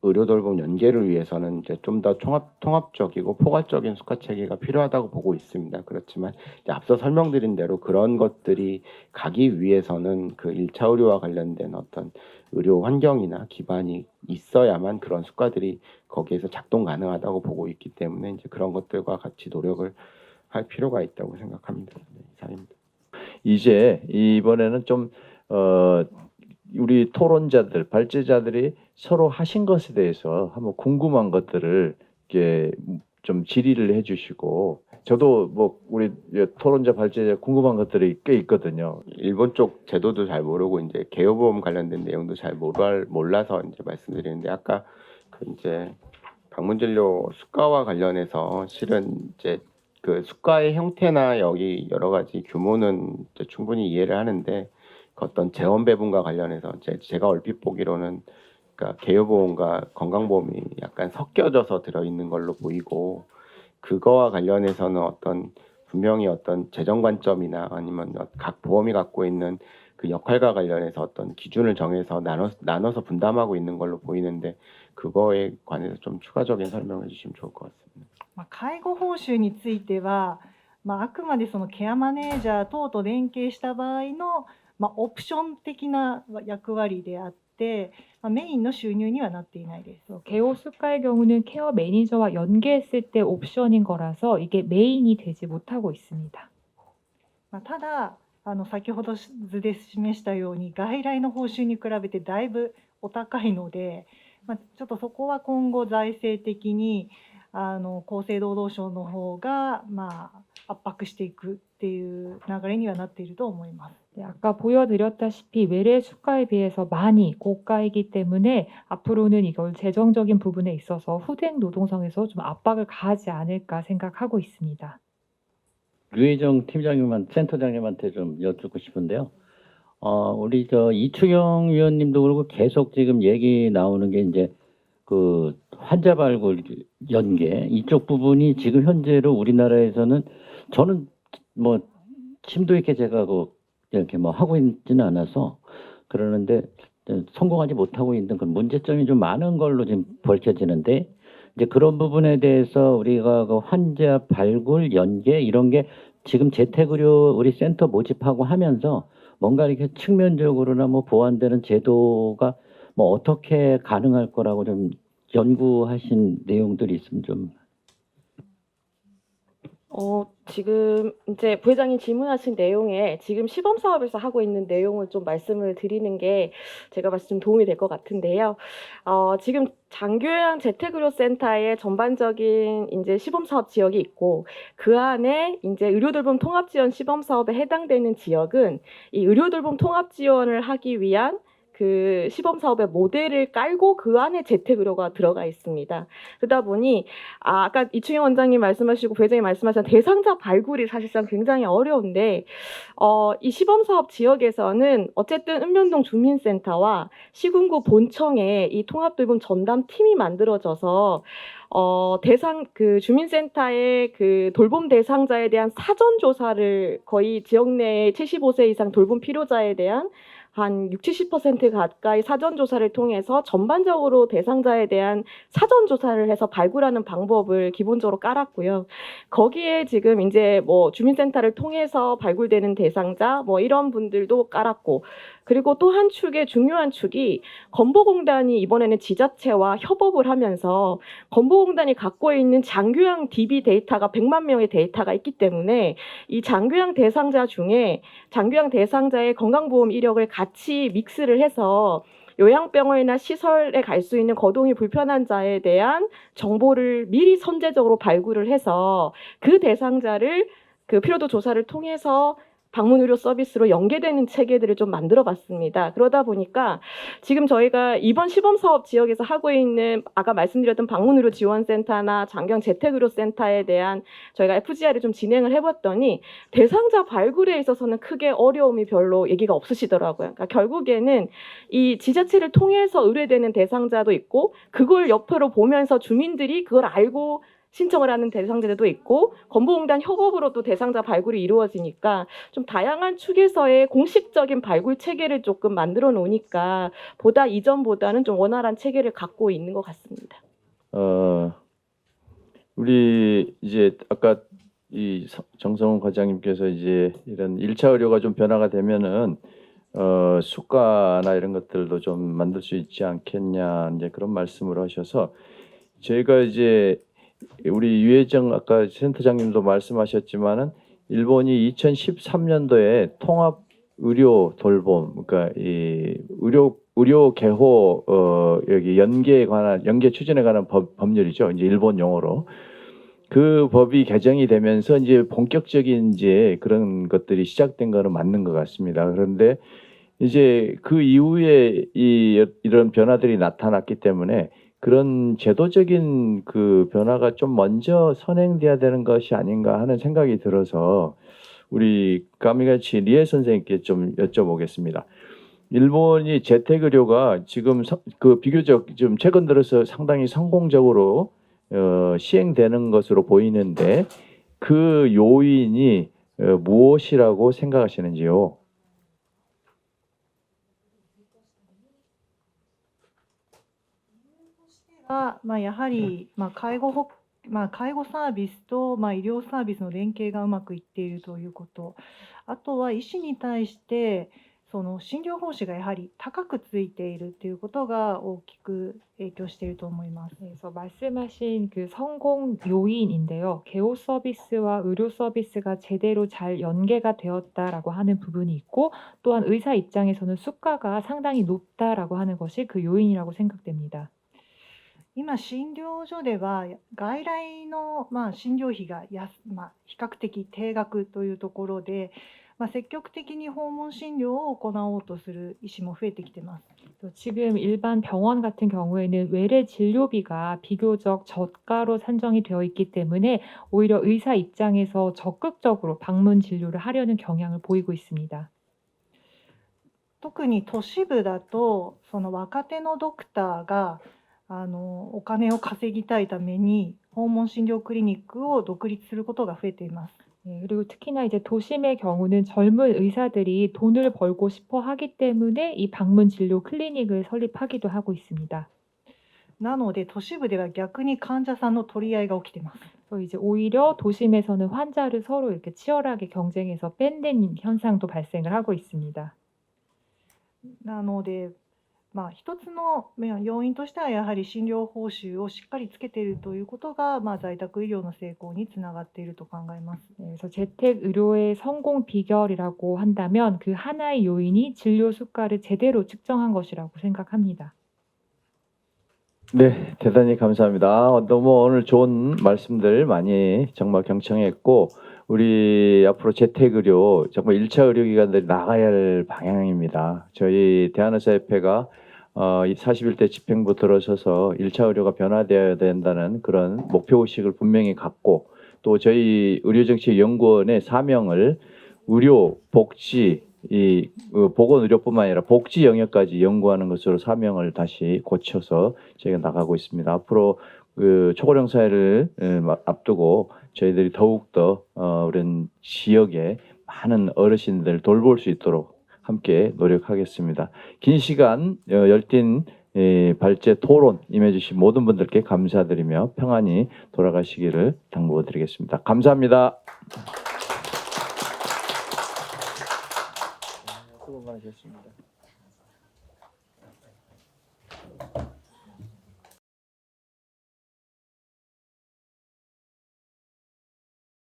의료 돌봄 연계를 위해서는 이제 좀 더 통합적이고 포괄적인 수가 체계가 필요하다고 보고 있습니다. 그렇지만 이제 앞서 설명드린 대로 그런 것들이 가기 위해서는 그 1차 의료와 관련된 어떤 의료 환경이나 기반이 있어야만 그런 수가들이 거기에서 작동 가능하다고 보고 있기 때문에 이제 그런 것들과 같이 노력을 할 필요가 있다고 생각합니다. 네, 이상입니다. 이제 이번에는 좀 우리 토론자들, 발제자들이 서로 하신 것에 대해서 한번 궁금한 것들을 이렇게 좀 질의를 해주시고, 저도 뭐 우리 토론자, 발제자 궁금한 것들이 꽤 있거든요. 일본 쪽 제도도 잘 모르고 이제 개요보험 관련된 내용도 잘 몰라서 이제 말씀드리는데, 아까 그 이제 방문진료 수가와 관련해서 실은 이제 그 수가의 형태나 여기 여러 가지 규모는 이제 충분히 이해를 하는데, 그 어떤 재원 배분과 관련해서 제가 얼핏 보기로는 그러니까 개요보험과 건강보험이 약간 섞여져서 들어있는 걸로 보이고, 그거와 관련해서는 어떤 분명히 어떤 재정 관점이나 아니면 각 보험이 갖고 있는 그 역할과 관련해서 어떤 기준을 정해서 나눠서 분담하고 있는 걸로 보이는데, 그거에 관해서 좀 추가적인 설명을 해주시면 좋을 것 같습니다. 介護報酬については、あくまでそのケアマネージャー等と連携した場合の、オプション的な役割であって、メインの収入にはなっていないです。 개호 수가의 경우는 케어 매니저와 연계했을 때 옵션인 거라서 이게 메인이 되지 못하고 있습니다. ただ先ほど図で示したように外来の報酬に比べてだいぶお高いので、ちょっとそこは今後財政的に厚生労働省の方が圧迫していくっていう流れにはなっていると思います。 네, 아까 보여드렸다시피 외래 수가에 비해서 많이 고가이기 때문에 앞으로는 이걸 재정적인 부분에 있어서 후생 노동성에서 좀 압박을 가하지 않을까 생각하고 있습니다. 류혜정 센터장님한테 좀 여쭙고 싶은데요. 우리 이충영 위원님도 그러고 계속 지금 얘기 나오는 게 이제 그 환자 발굴 연계 이쪽 부분이 지금 현재로 우리나라에서는 저는 뭐 심도 있게 제가 이렇게 뭐 하고 있지는 않아서 그러는데 성공하지 못하고 있는 그런 문제점이 좀 많은 걸로 지금 밝혀지는데, 이제 그런 부분에 대해서 우리가 그 환자 발굴 연계 이런 게 지금 재택의료 우리 센터 모집하고 하면서 뭔가 이렇게 측면적으로나 뭐 보완되는 제도가 뭐 어떻게 가능할 거라고 좀 연구하신 내용들이 있으면 좀. 지금 이제 부회장님 질문하신 내용에 지금 시범 사업에서 하고 있는 내용을 좀 말씀을 드리는 게 제가 봤을 때 좀 도움이 될 것 같은데요. 지금 장교양 재택의료센터의 전반적인 이제 시범 사업 지역이 있고, 그 안에 이제 의료돌봄 통합지원 시범 사업에 해당되는 지역은 이 의료돌봄 통합 지원을 하기 위한 그 시범 사업의 모델을 깔고 그 안에 재택의료가 들어가 있습니다. 그러다 보니 아까 이충영 원장님 말씀하시고 부회장님 말씀하신 대상자 발굴이 사실상 굉장히 어려운데, 이 시범 사업 지역에서는 어쨌든 읍면동 주민센터와 시군구 본청에 이 통합돌봄 전담 팀이 만들어져서 그 주민센터의 그 돌봄 대상자에 대한 사전 조사를 거의 지역 내에 75세 이상 돌봄 필요자에 대한 한 60-70% 가까이 사전조사를 통해서 전반적으로 대상자에 대한 사전조사를 해서 발굴하는 방법을 기본적으로 깔았고요. 거기에 지금 이제 뭐 주민센터를 통해서 발굴되는 대상자 뭐 이런 분들도 깔았고, 그리고 또 한 축의 중요한 축이 건보공단이 이번에는 지자체와 협업을 하면서 건보공단이 갖고 있는 장교양 DB 데이터가 100만 명의 데이터가 있기 때문에 이 장교양 대상자 중에 장교양 대상자의 건강보험 이력을 같이 믹스를 해서 요양병원이나 시설에 갈 수 있는 거동이 불편한 자에 대한 정보를 미리 선제적으로 발굴을 해서 그 대상자를 그 피로도 조사를 통해서 방문의료 서비스로 연계되는 체계들을 좀 만들어 봤습니다. 그러다 보니까 지금 저희가 이번 시범사업 지역에서 하고 있는 아까 말씀드렸던 방문의료 지원센터나 장경 재택의료센터에 대한 저희가 FGR을 좀 진행을 해봤더니 대상자 발굴에 있어서는 크게 어려움이 별로 얘기가 없으시더라고요. 그러니까 결국에는 이 지자체를 통해서 의뢰되는 대상자도 있고, 그걸 옆으로 보면서 주민들이 그걸 알고 신청을 하는 대상자들도 있고 건보공단 협업으로 또 대상자 발굴이 이루어지니까 좀 다양한 축에서의 공식적인 발굴 체계를 조금 만들어 놓으니까 보다 이전보다는 좀 원활한 체계를 갖고 있는 것 같습니다. 우리 이제 아까 이 정성훈 과장님께서 이제 이런 1차 의료가 좀 변화가 되면은 수가나 이런 것들도 좀 만들 수 있지 않겠냐 이제 그런 말씀을 하셔서 저희가 이제 우리 유혜정 아까 센터장님도 말씀하셨지만은 일본이 2013년도에 통합 의료 돌봄 그러니까 이 의료 개호 여기 연계에 관한 연계 추진에 관한 법률이죠. 이제 일본 용어로 그 법이 개정이 되면서 이제 본격적인 이제 그런 것들이 시작된 거는 맞는 것 같습니다. 그런데 이제 그 이후에 이런 변화들이 나타났기 때문에 그런 제도적인 그 변화가 좀 먼저 선행돼야 되는 것이 아닌가 하는 생각이 들어서 우리 까미가치 리에 선생님께 좀 여쭤보겠습니다. 일본이 재택의료가 지금 그 비교적 좀 최근 들어서 상당히 성공적으로 시행되는 것으로 보이는데 그 요인이 무엇이라고 생각하시는지요?やはり、介護サービスと、医療サービスの連携がうまくいっているということ、あとは医師に対してその診療報酬がやはり高くついているということが大きく影響していると思います。 그래서 말씀하신 그 성공 요인인데요. 개호 서비스와 의료 서비스가 제대로 잘 연계가 되었다라고 하는 부분이 있고 또한 의사 입장에서는 수가가 상당히 높다라고 하는 것이 그 요인이라고 생각됩니다. 今、診療所では外来の、診療費が比較的低額というところで、積極的に訪問診療を行おうとする医師も増えてきています。 지금 일반 병원 같은 경우에는 외래 진료비가 비교적 저가로 산정이 되어 있기 때문에 오히려 의사 입장에서 적극적으로 방문 진료를 하려는 경향을 보이고 있습니다. 特に都市部だとその若手のドクターがお金を稼ぎたいために訪問診療クリニックを独立することが増えています。 그리고 특히나 이제 도심의 경우는 젊은 의사들이 돈을 벌고 싶어 하기 때문에 이 방문 진료 클리닉을 설립하기도 하고 있습니다. なので都市部では逆に患者さんの取り合いが起きています。 그래서 이제 오히려 도심에서는 환자를 서로 이렇게 치열하게 경쟁해서 뺀는 현상도 발생을 하고 있습니다. なので一つの要因としてはやはり診療報酬をしっかりつけているということが在宅医療の成功につながっていると考えます。 그래서 재택 의료의 성공 비결이라고 한다면 그 하나의 요인이 진료 수가를 제대로 측정한 것이라고 생각합니다. 네, 대단히 감사합니다. 너무 오늘 좋은 말씀들 많이 정말 경청했고 우리 앞으로 재택의료 정말 1차 의료기관들이 나가야 할 방향입니다. 저희 대한의사협회가 41대 집행부 들어서서 1차 의료가 변화되어야 된다는 그런 목표의식을 분명히 갖고 또 저희 의료정책연구원의 사명을 의료, 복지, 보건의료뿐만 아니라 복지 영역까지 연구하는 것으로 사명을 다시 고쳐서 저희가 나가고 있습니다. 앞으로 그 초고령 사회를 앞두고 저희들이 더욱더 우리 지역에 많은 어르신들 돌볼 수 있도록 함께 노력하겠습니다. 긴 시간 열띤 발제 토론 임해주신 모든 분들께 감사드리며 평안히 돌아가시기를 당부드리겠습니다. 감사합니다. 수고 많으셨습니다.